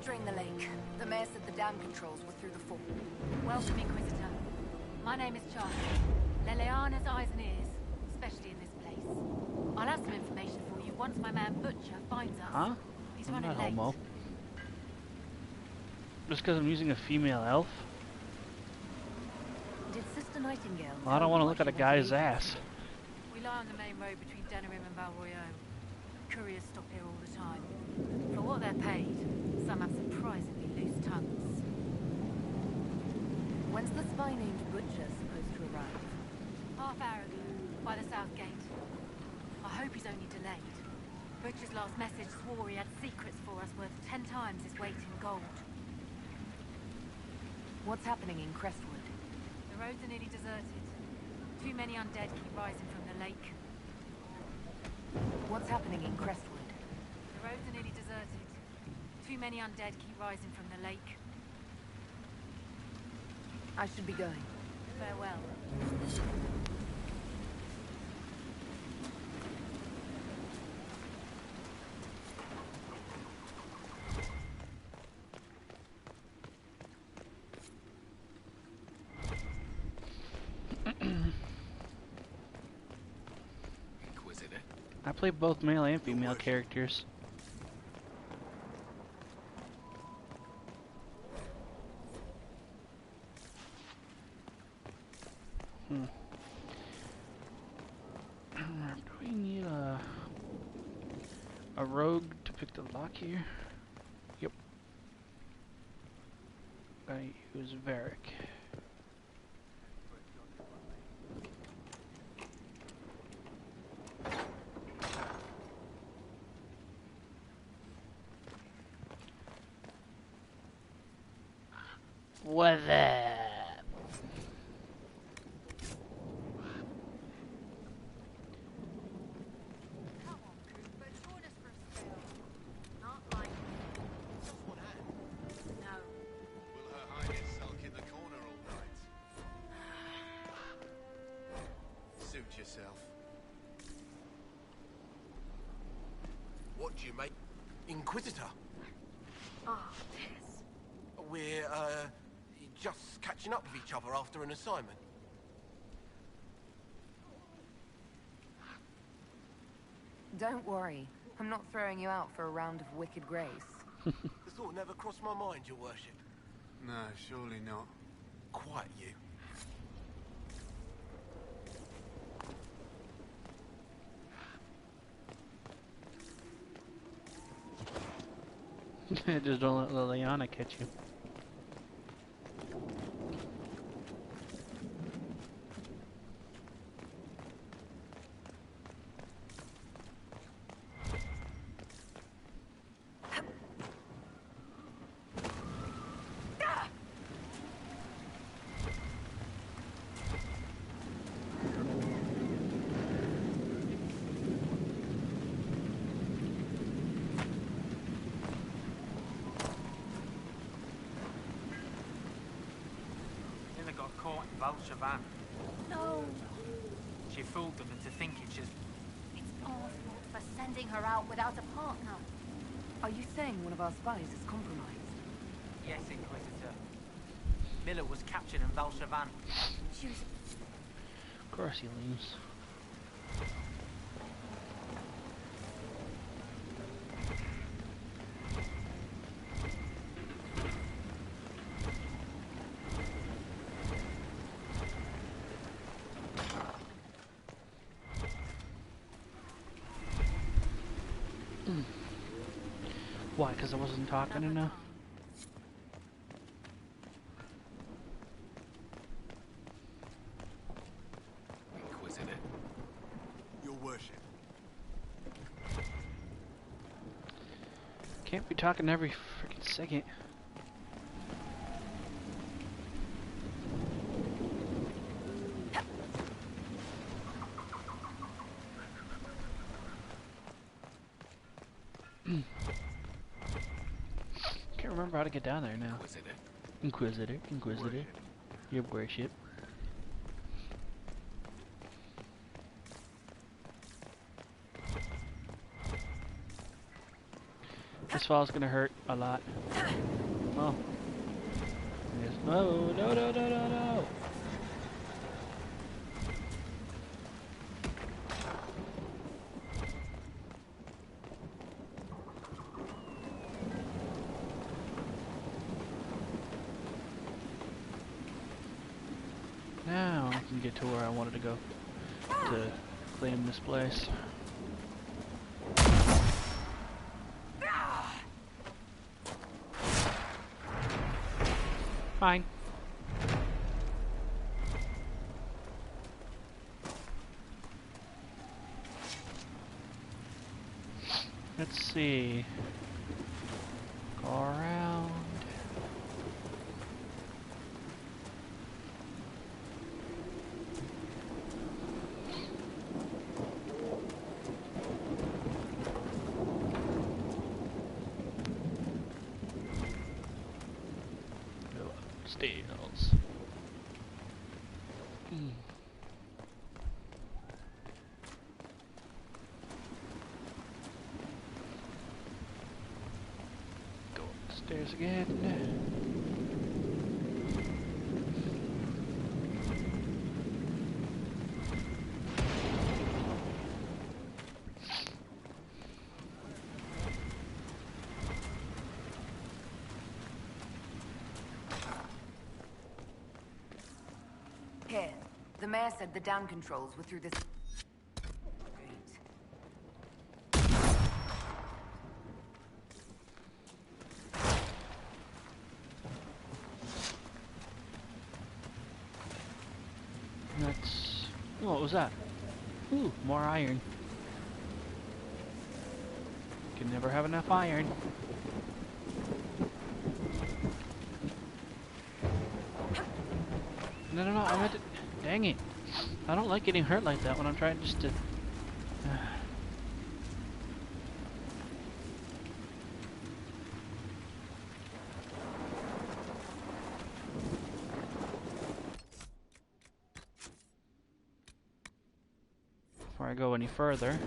Drain the lake. The mayor said the dam controls were through the fort. Welcome, Inquisitor. My name is Charlie. Leleana's eyes and ears, especially in this place. I'll have some information for you once my man Butcher finds us. Huh? He's I'm running not late. homo. Just because I'm using a female elf? Did Sister Nightingale? Well, I don't want to look at a guy's ass. We lie on the main road between Denerim and Valroyo. Couriers stop here all the time. For what they're paid, some have surprisingly loose tongues. When's the spy named Butcher supposed to arrive? Half hour ago, by the south gate. I hope he's only delayed. Butcher's last message swore he had secrets for us worth 10 times his weight in gold. What's happening in Crestwood? The roads are nearly deserted. Too many undead keep rising from the lake. What's happening in Crestwood? The roads are nearly deserted. Too many undead keep rising from the lake. I should be going. Farewell. I play both male and female characters. a rogue to pick the lock here. Yep. Gotta use Varric. What's up? What do you make? Inquisitor. Ah, Tess. We're, just catching up with each other after an assignment. Don't worry. I'm not throwing you out for a round of wicked grace. The thought never crossed my mind, Your Worship. No, surely not. Quite you. Just don't let Liliana catch you. No. She fooled them into thinking she's... It's our fault for sending her out without a partner. Are you saying one of our spies is compromised? Yes, Inquisitor. Miller was captured in Valshavan. She was... Of course he leaves. Why? Because I wasn't talking enough? Inquisitor. Your Worship. Can't be talking every freaking second. Can't remember how to get down there now. Inquisitor. Inquisitor. Your worship. This fall's gonna hurt a lot. Oh. No, no, no, no, no, no. Now I can get to where I wanted to go to claim this place. Fine. Let's see. Go around. Go upstairs. Go upstairs again. Here. The mayor said the dam controls were through this... That's... Oh, what was that? Ooh, more iron. Can never have enough iron. No, I meant to... Dang it. I don't like getting hurt like that when I'm trying just to... Before I go any further.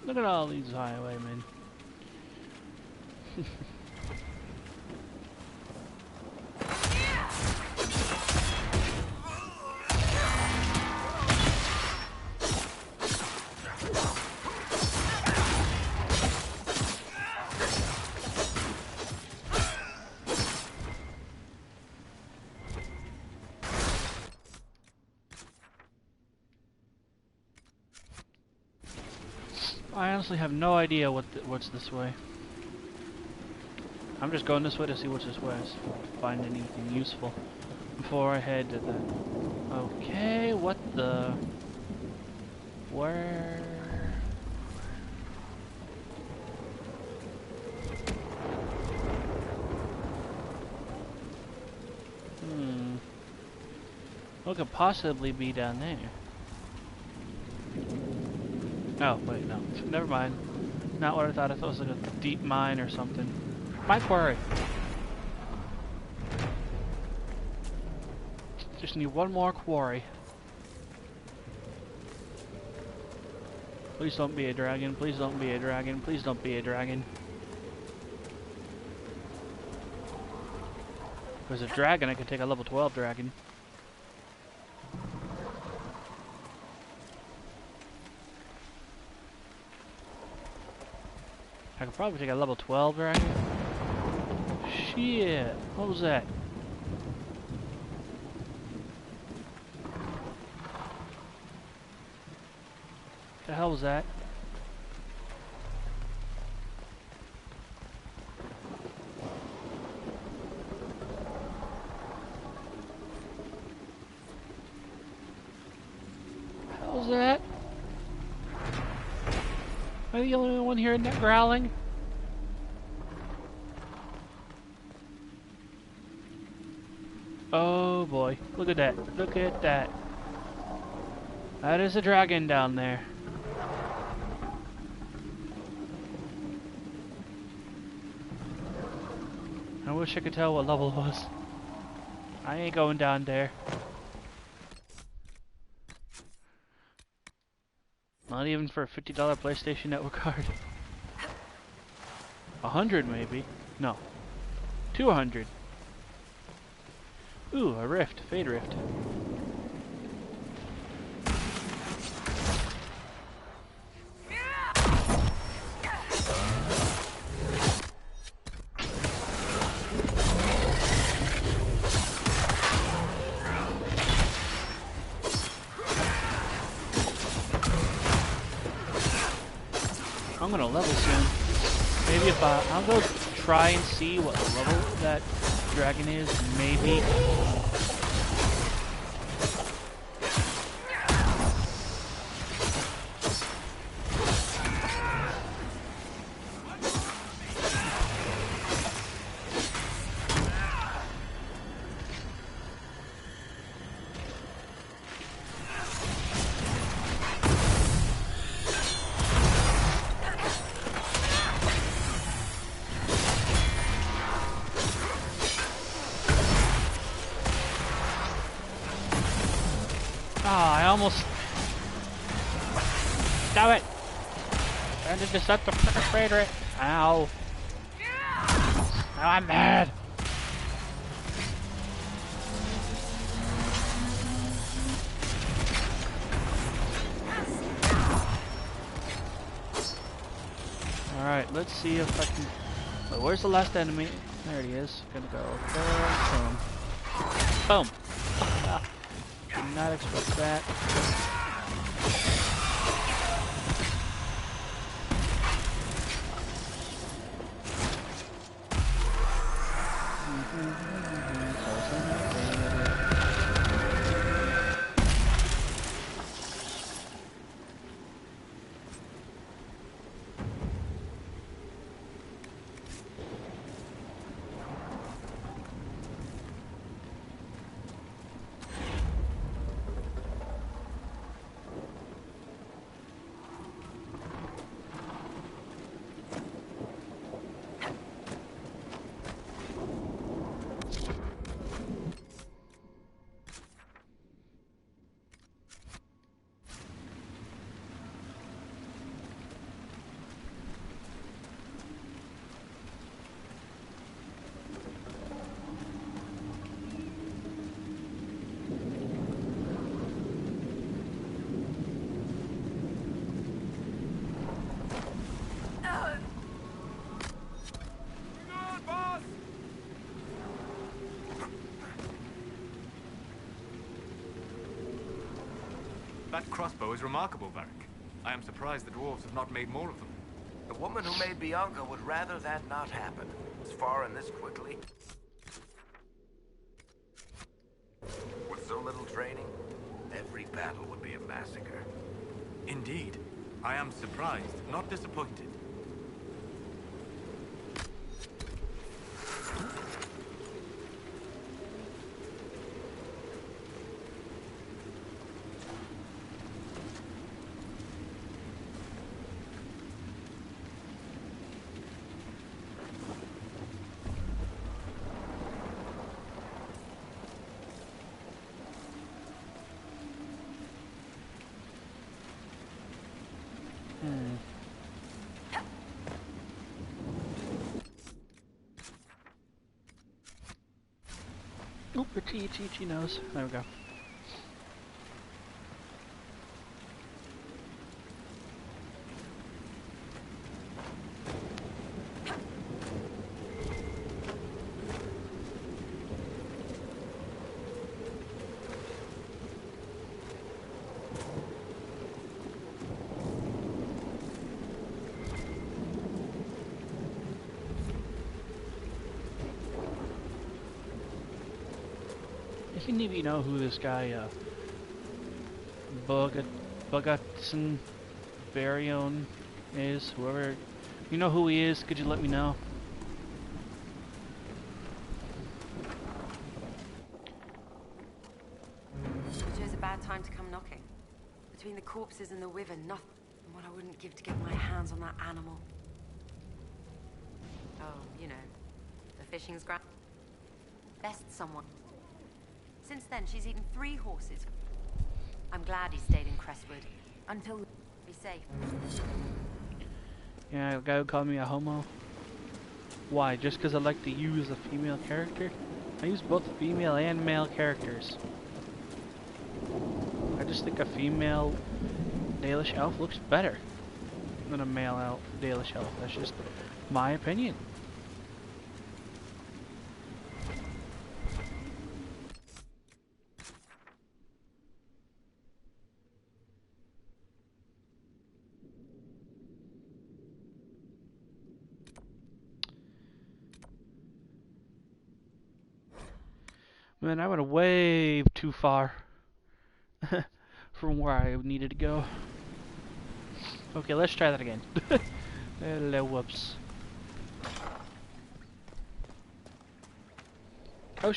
Look at all these highwaymen. I honestly have no idea what's this way. I'm just going this way to see what's this way, to find anything useful before I head to that. Okay, what the... Where... What could possibly be down there? Oh, wait, no. Never mind. Not what I thought. I thought it was like a deep mine or something. My quarry. Just need one more quarry. Please don't be a dragon. Please don't be a dragon. Please don't be a dragon. If there's a dragon, I could take a level 12 dragon. I could probably take a level 12 dragon. Shit. What was that? The hell was that? The hell was that? Am I the only one hearing that growling? Oh boy, look at that, look at that. That is a dragon down there. I wish I could tell what level it was. I ain't going down there. Not even for a $50 PlayStation Network card. 100 maybe? No. 200. Ooh, a rift. Fade rift. I'm gonna level soon. Maybe if I'll go try and see what level that dragon is. Maybe. I almost... Damn it! Trying to just set the frickin' freighter. Ow. Now I'm mad. Alright, let's see if I can... Wait, where's the last enemy? There he is. Gonna go there. Boom. Boom. Did not expect that. That crossbow is remarkable, Varric. I am surprised the dwarves have not made more of them. The woman who made Bianca would rather that not happen. As far and this quickly. With so little training, every battle would be a massacre. Indeed. I am surprised, not disappointed. Oop, itchy nose. There we go. If any of you know who this guy, Bogatson Barion is, whoever, you know who he is, could you let me know? You chose a bad time to come knocking. Between the corpses and the wyvern, nothing what I wouldn't give to get my hands on that animal. Oh, you know, the fishing's ground. Best someone. Since then, she's eaten 3 horses. I'm glad he stayed in Crestwood. Until be safe. Yeah, a guy would call me a homo. Why? Just because I like to use a female character? I use both female and male characters. I just think a female Dalish elf looks better than a male Dalish elf. That's just my opinion. Man, I went way too far from where I needed to go. Okay, let's try that again. Hello, whoops. Oh,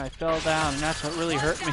I fell down, and that's what really hurt me.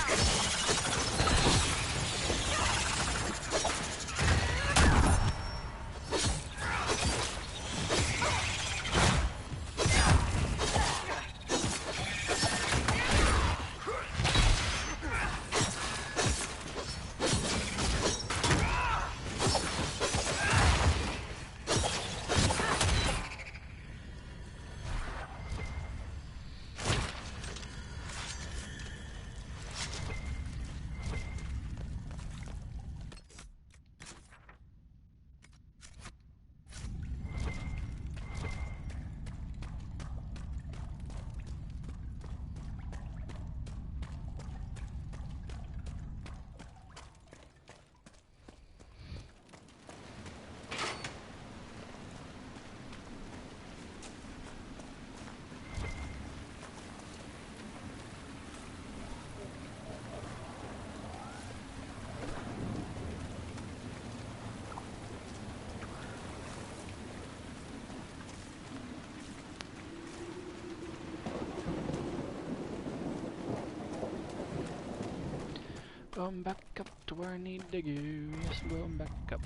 Going back up to where I need to go. Yes, I'm going back up.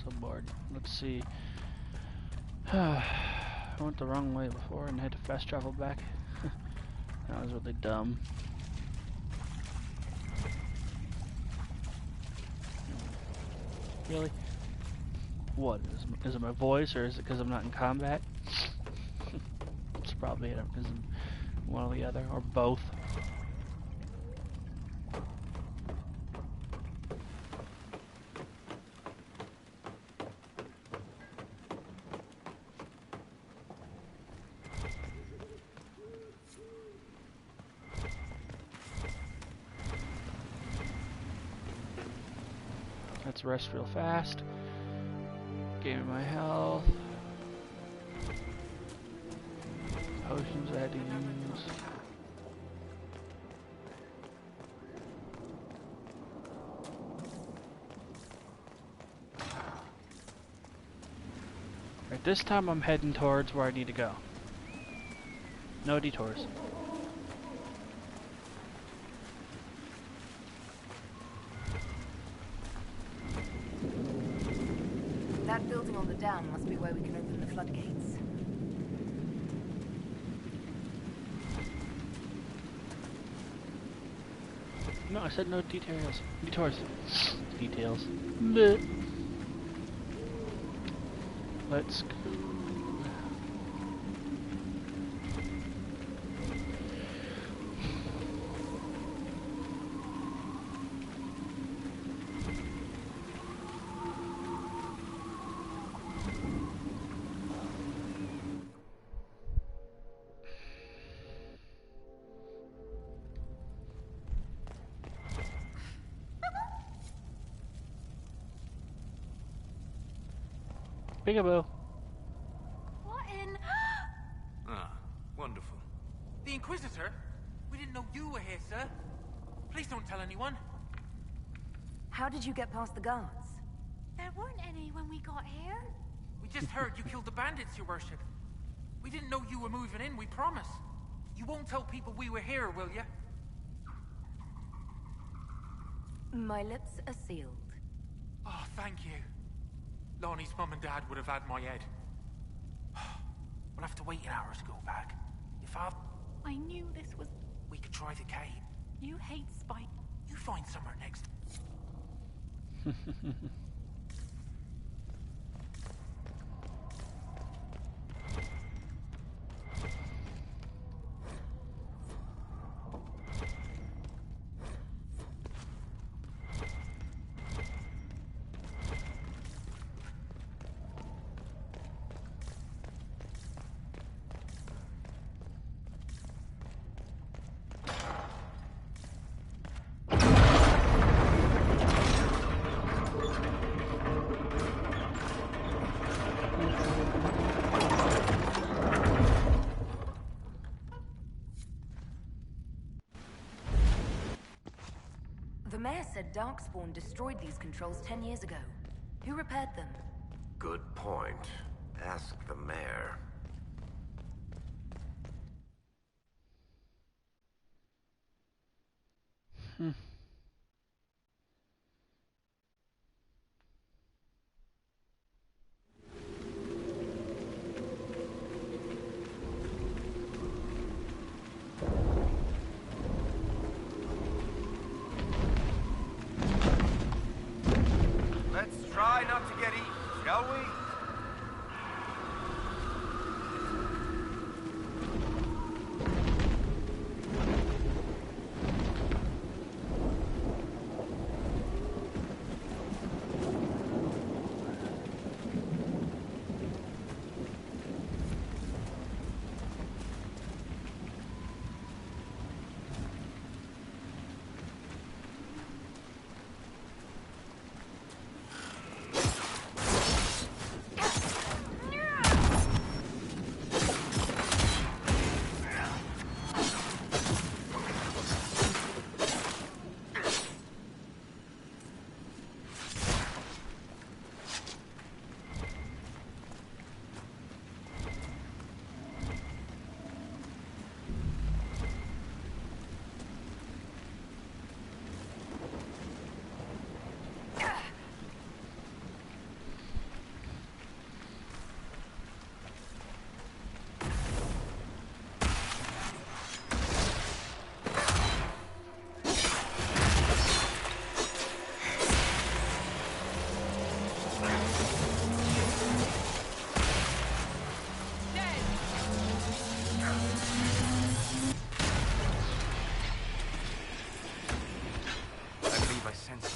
So bored. Let's see. I went the wrong way before and had to fast travel back. That was really dumb. Really? What? Is it my voice, or is it because I'm not in combat? It's probably it, because I'm one or the other, or both. Let's rest real fast. Give me my health. Potions I had to use. Right, this time I'm heading towards where I need to go. No detours. That building on the dam must be where we can open the floodgates. No, I said no details. Detours. Details. Bleh. Let's go. Peekaboo. What in? Ah, wonderful. The Inquisitor? We didn't know you were here, sir. Please don't tell anyone. How did you get past the guards? There weren't any when we got here. We just heard you killed the bandits, your worship. We didn't know you were moving in, we promise. You won't tell people we were here, will you? My lips are sealed. Oh, thank you. Lonnie's mum and dad would have had my head. We'll have to wait an hour to go back. If I knew this was... we could try the cave. You hate spite. You find somewhere next. The mayor said Darkspawn destroyed these controls 10 years ago. Who repaired them? Good point. Ask the mayor. Let's try not to get eaten, shall we?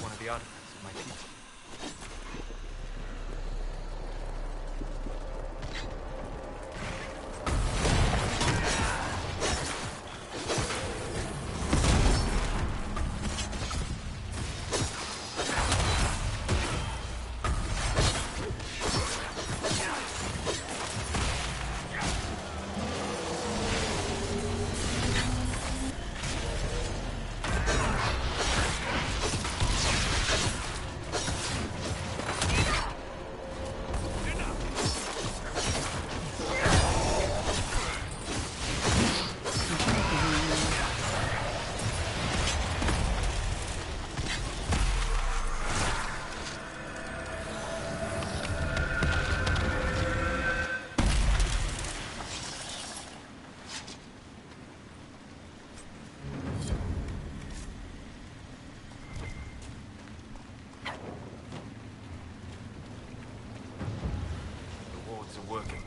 One of the artifacts of my people. Are working.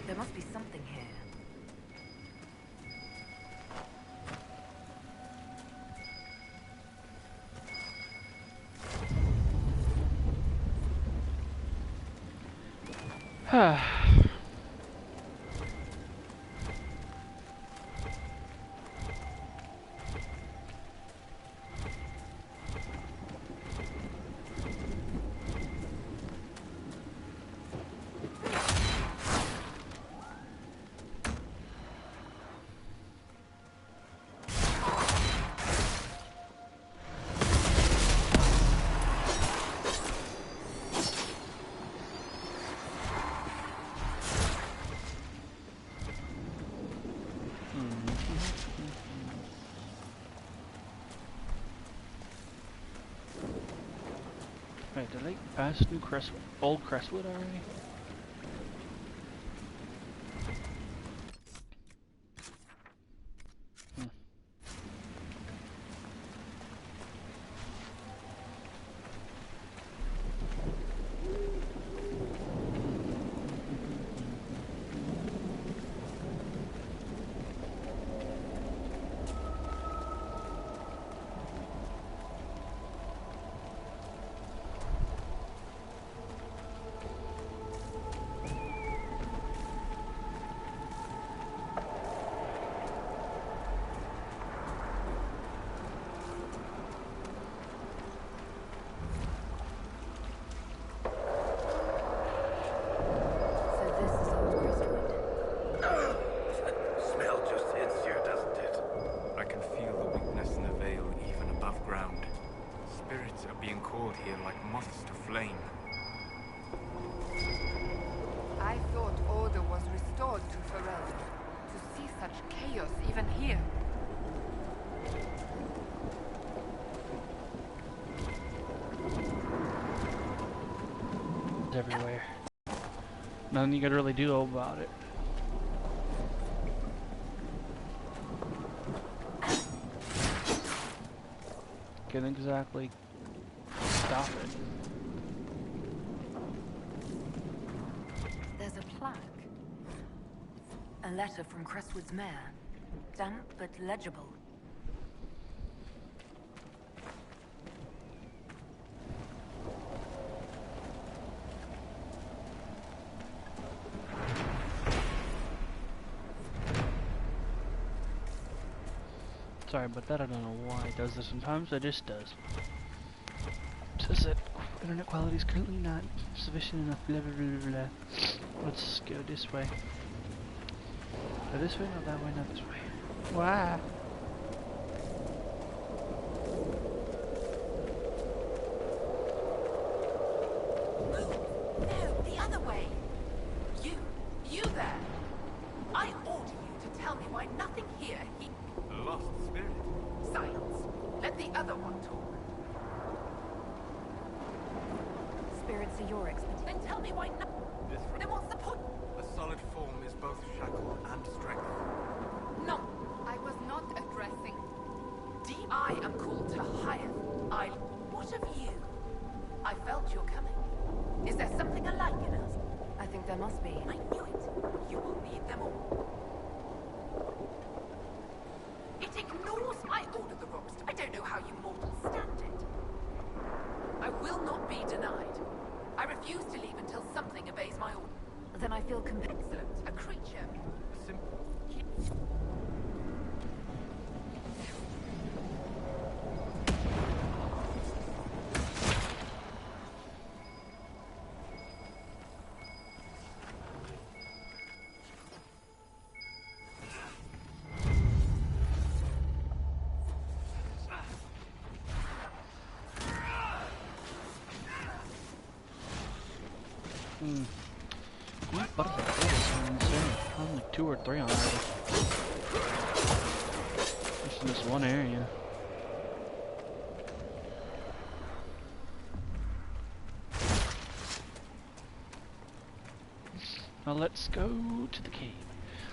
There must be something here. Right, did I pass Old Crestwood already? even here. It's everywhere. Nothing you could really do about it. Can't exactly stop it. There's a plaque. A letter from Crestwood's mayor. Damp but legible. Sorry about that, I don't know why it does this sometimes, it just does. It says that internet quality is currently not sufficient enough, blah blah blah blah. Let's go this way. Go this way, not that way, not this way. Why? No, the other way. You there. I order you to tell me why nothing here. Lost spirit. Silence. Let the other one talk. Spirits are your expertise. Then tell me why no. Then what's the point? A solid form is both shackle and strength. No. I was not addressing. I am called to higher. What of you? I felt your coming. Is there something alike in us? I think there must be. I knew it. You will need them all. It ignores my order, the rocks. I don't know how you mortals stand it. I will not be denied. I refuse to leave until something obeys my order. Then I feel excellent. A creature. Simple. These butterflies are insane. I'm like 2 or 3 on already. Just in this one area. Now let's go to the cave.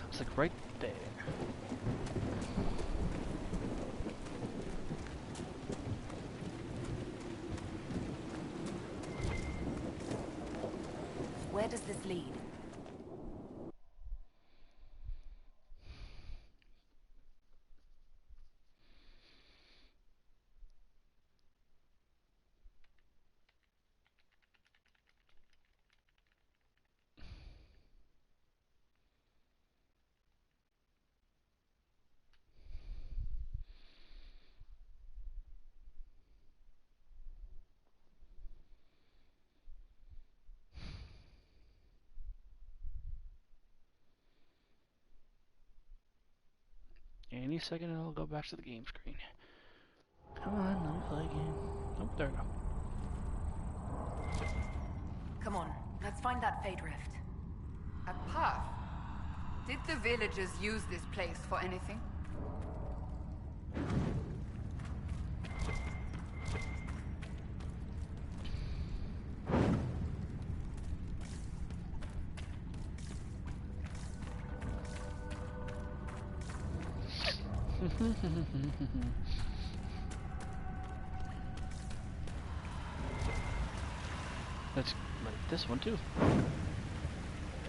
It's like right there. Where does this lead? Any second and I'll go back to the game screen. Come on, let me play again. Oh, there we go. Come on, let's find that Fade Rift. A path? Did the villagers use this place for anything? Let's like this one too.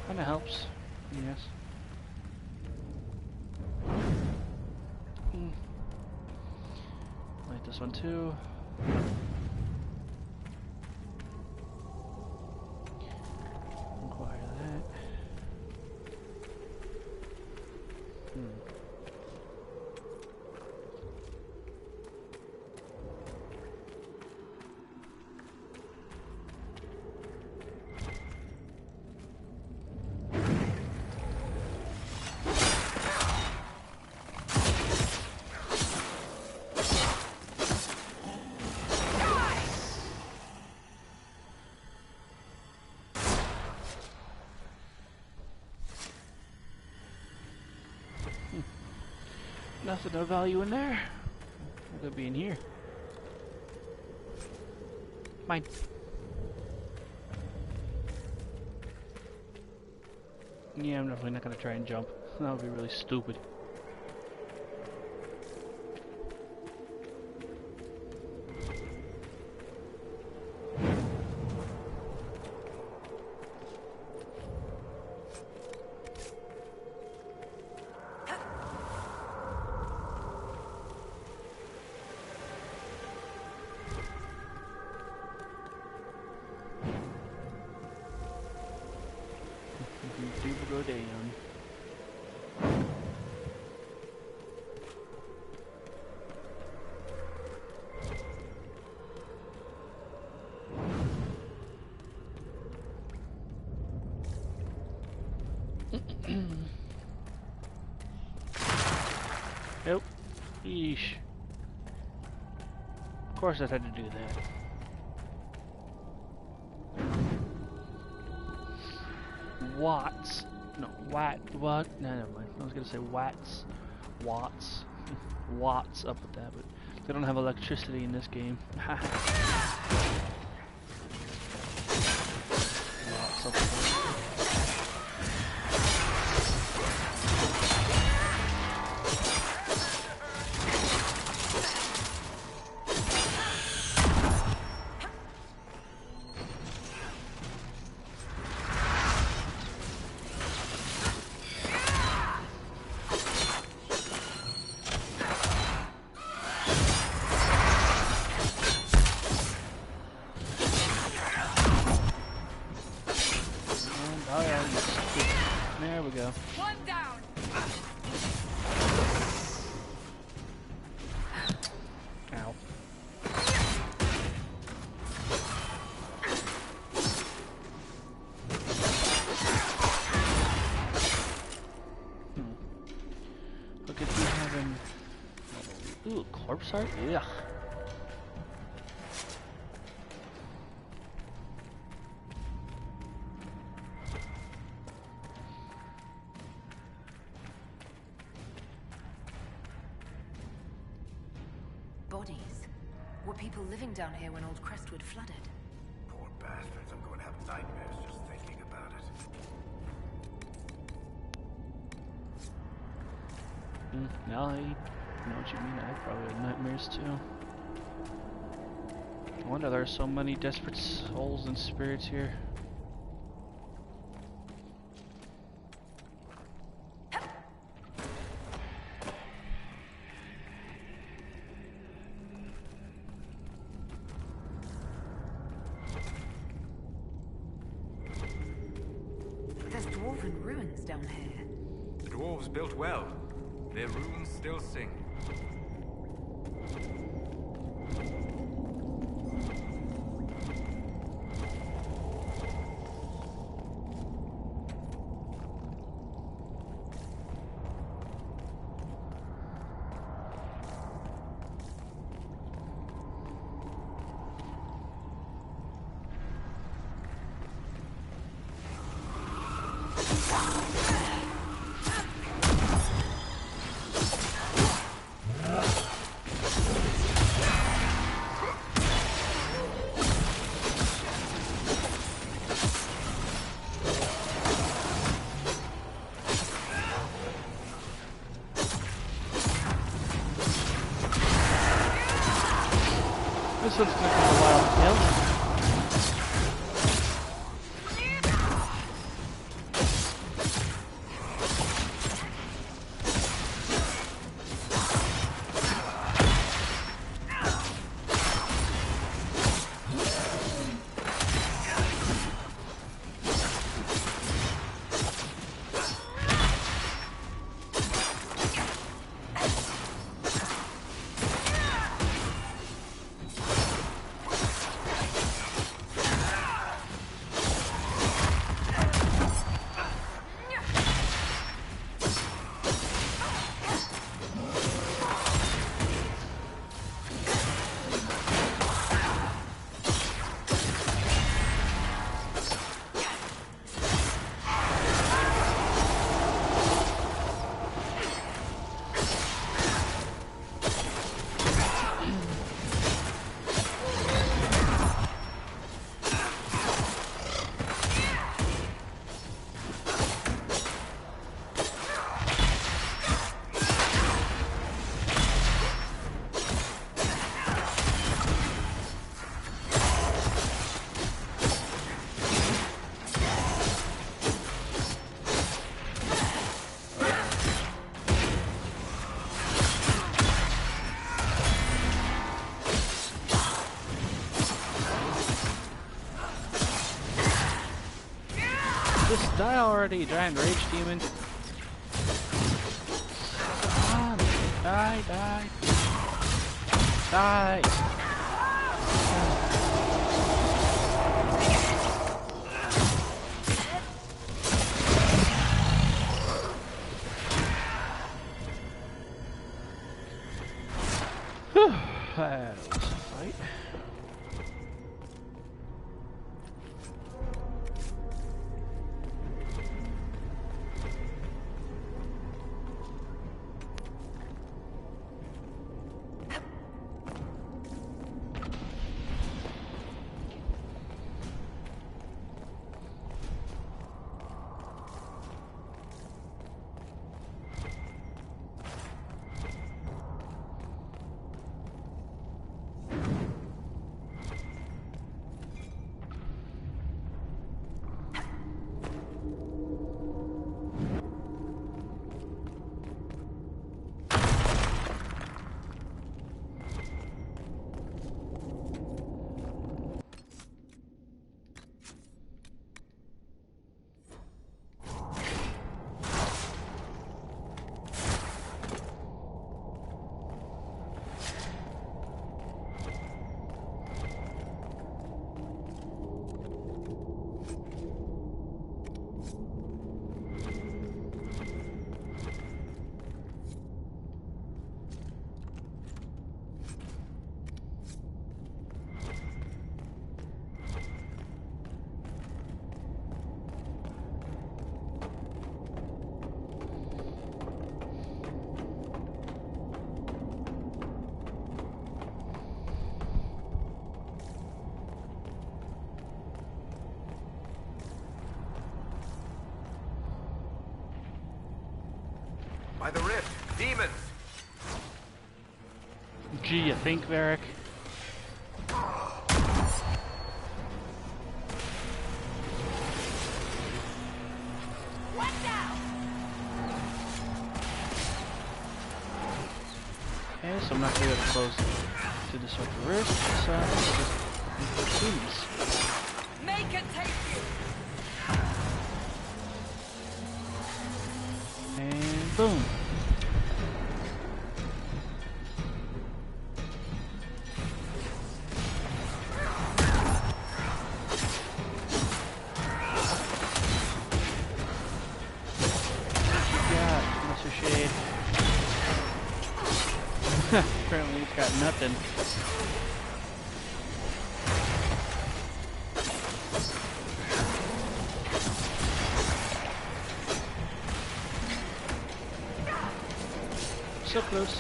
Kinda helps, yes. Like this one too. Inquire that. Nothing of value in there. What could be in here? Mine. Yeah, I'm definitely not gonna try and jump. That would be really stupid. People go down. Nope. Yeesh. Of course I had to do that. Watts. No, what? No, never mind. I was gonna say watts. Watts. Watts up with that, but they don't have electricity in this game. Watts up with that. There we go. One down. Ow. Look at you having. Ooh, corpse art? Yeah. Bodies. Were people living down here when old Crestwood flooded? Poor bastards, I'm going to have nightmares just thinking about it. Now I know what you mean. I probably have nightmares too. I wonder there are so many desperate souls and spirits here. There's dwarven ruins down here. The dwarves built well. Their runes still sing. This one's gonna take a while to kill. already, giant rage demon. Die, die. Die. Whew, that was a fight. By the rift, demons! Gee, you think, Varric? What now? Okay, so I'm not going to close to this with the rift, so let's just do this. Make it take you! And boom. Shade. Apparently he's got nothing. So close.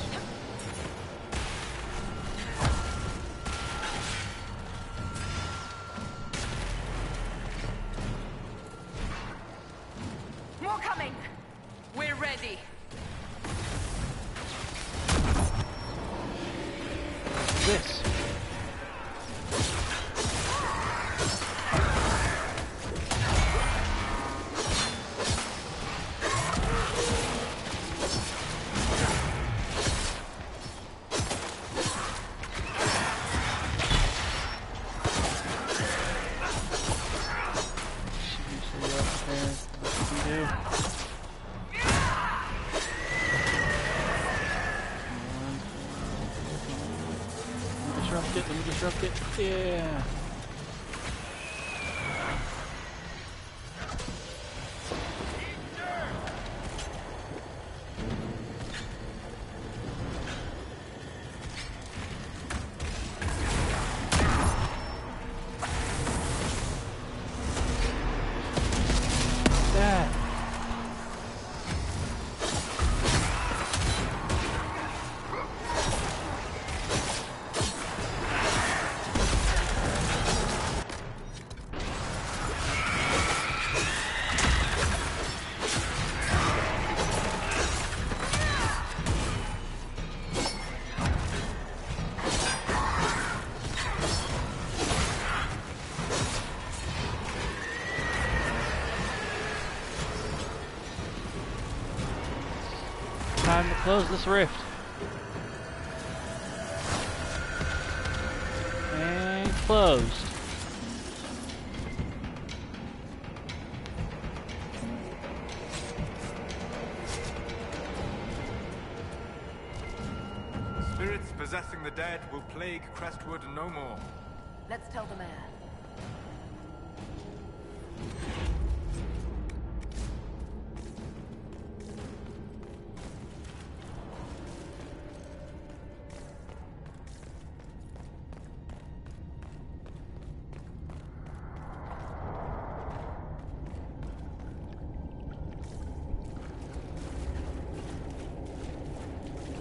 More coming! We're ready. This. Let me disrupt it. Yeah. That. Time to close this rift. And closed. spirits possessing the dead will plague Crestwood no more. Let's tell the mayor.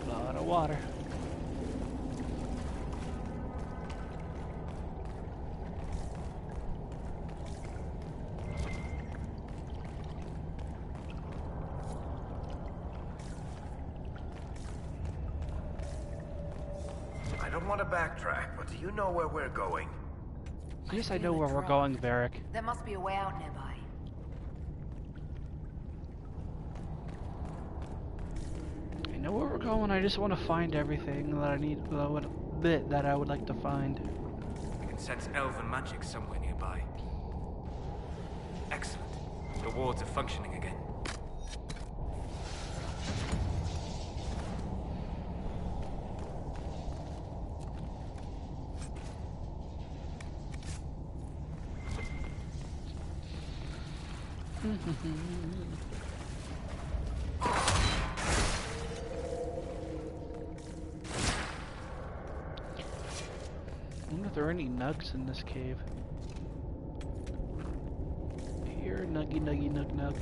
A lot of water. I don't want to backtrack, but do you know where we're going? Yes, I know where we're going, Varric. There must be a way out nearby. I know where we're going. I just want to find everything that I need. That I would like to find. I can sense elven magic somewhere nearby. Excellent. The wards are functioning again. I wonder if there are any nugs in this cave. Here, nuggy, nuggy, nug, nug.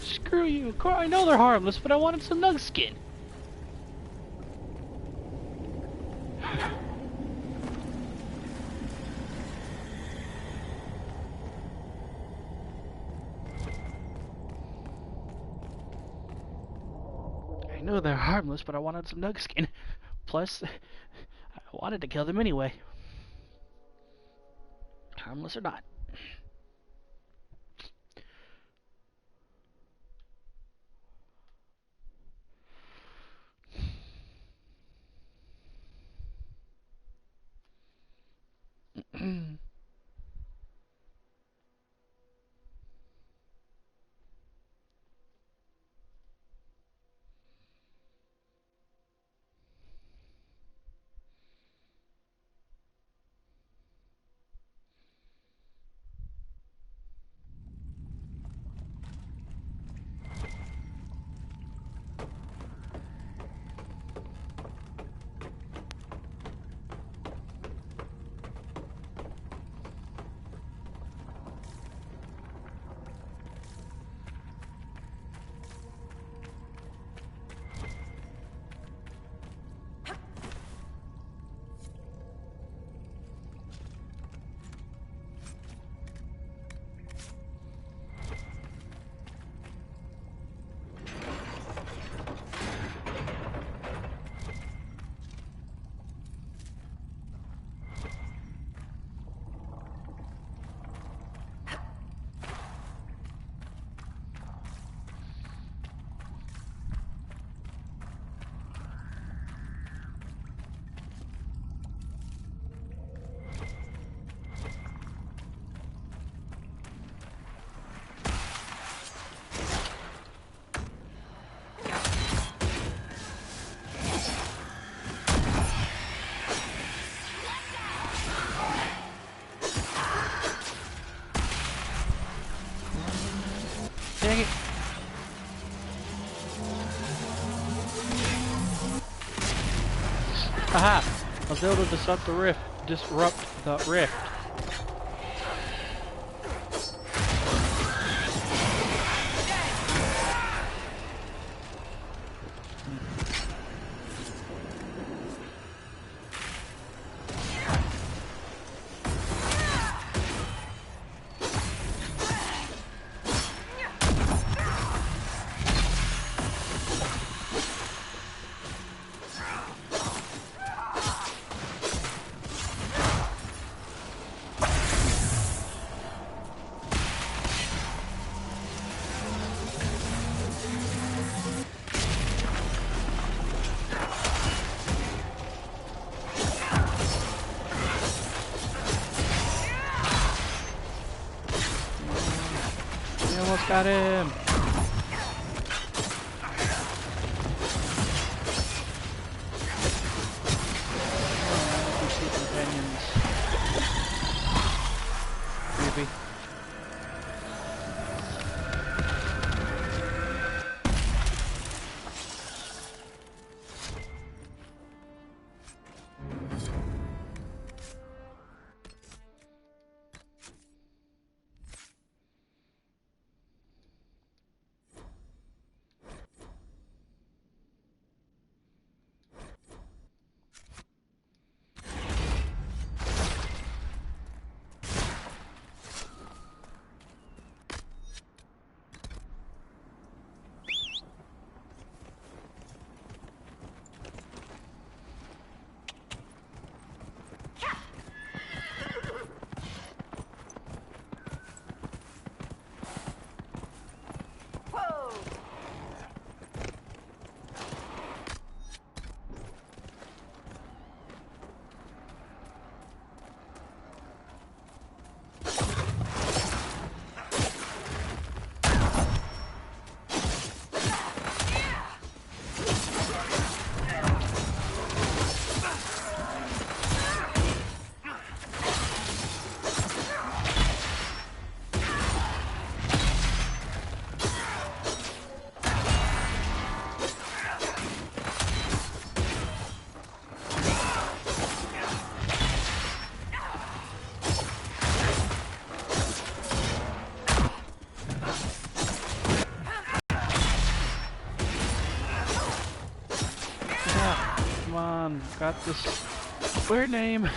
Screw you! I know they're harmless, but I wanted some nug skin. I know they're harmless, but I wanted some nug skin. Plus, I wanted to kill them anyway. Harmless or not. Dang it. Aha! I was able to disrupt the rift. Got him! Companions. Creepy. Come on, got this weird name.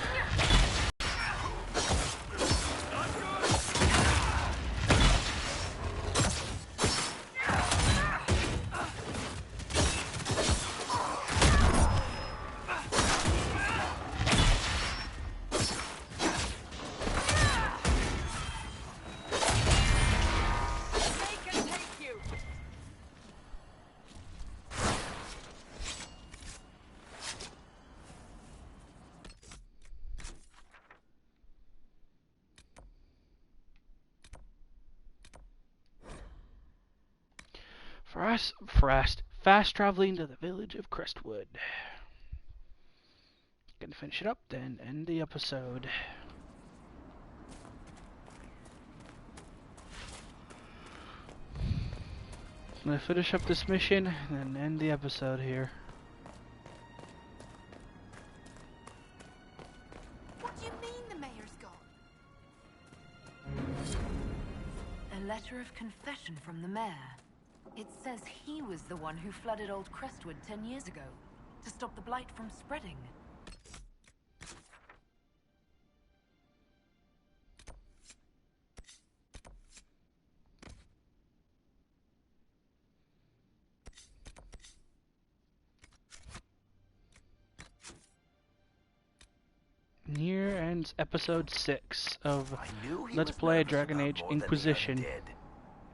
Fast traveling to the village of Crestwood. Gonna finish it up, then end the episode. I'm gonna finish up this mission and then end the episode here. What do you mean the mayor's gone? A letter of confession from the mayor. It says he was the one who flooded Old Crestwood 10 years ago, to stop the blight from spreading. Here ends episode 6 of Let's Play Dragon Age Inquisition.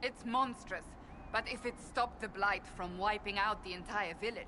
It's monstrous, but if it stopped the blight from wiping out the entire village,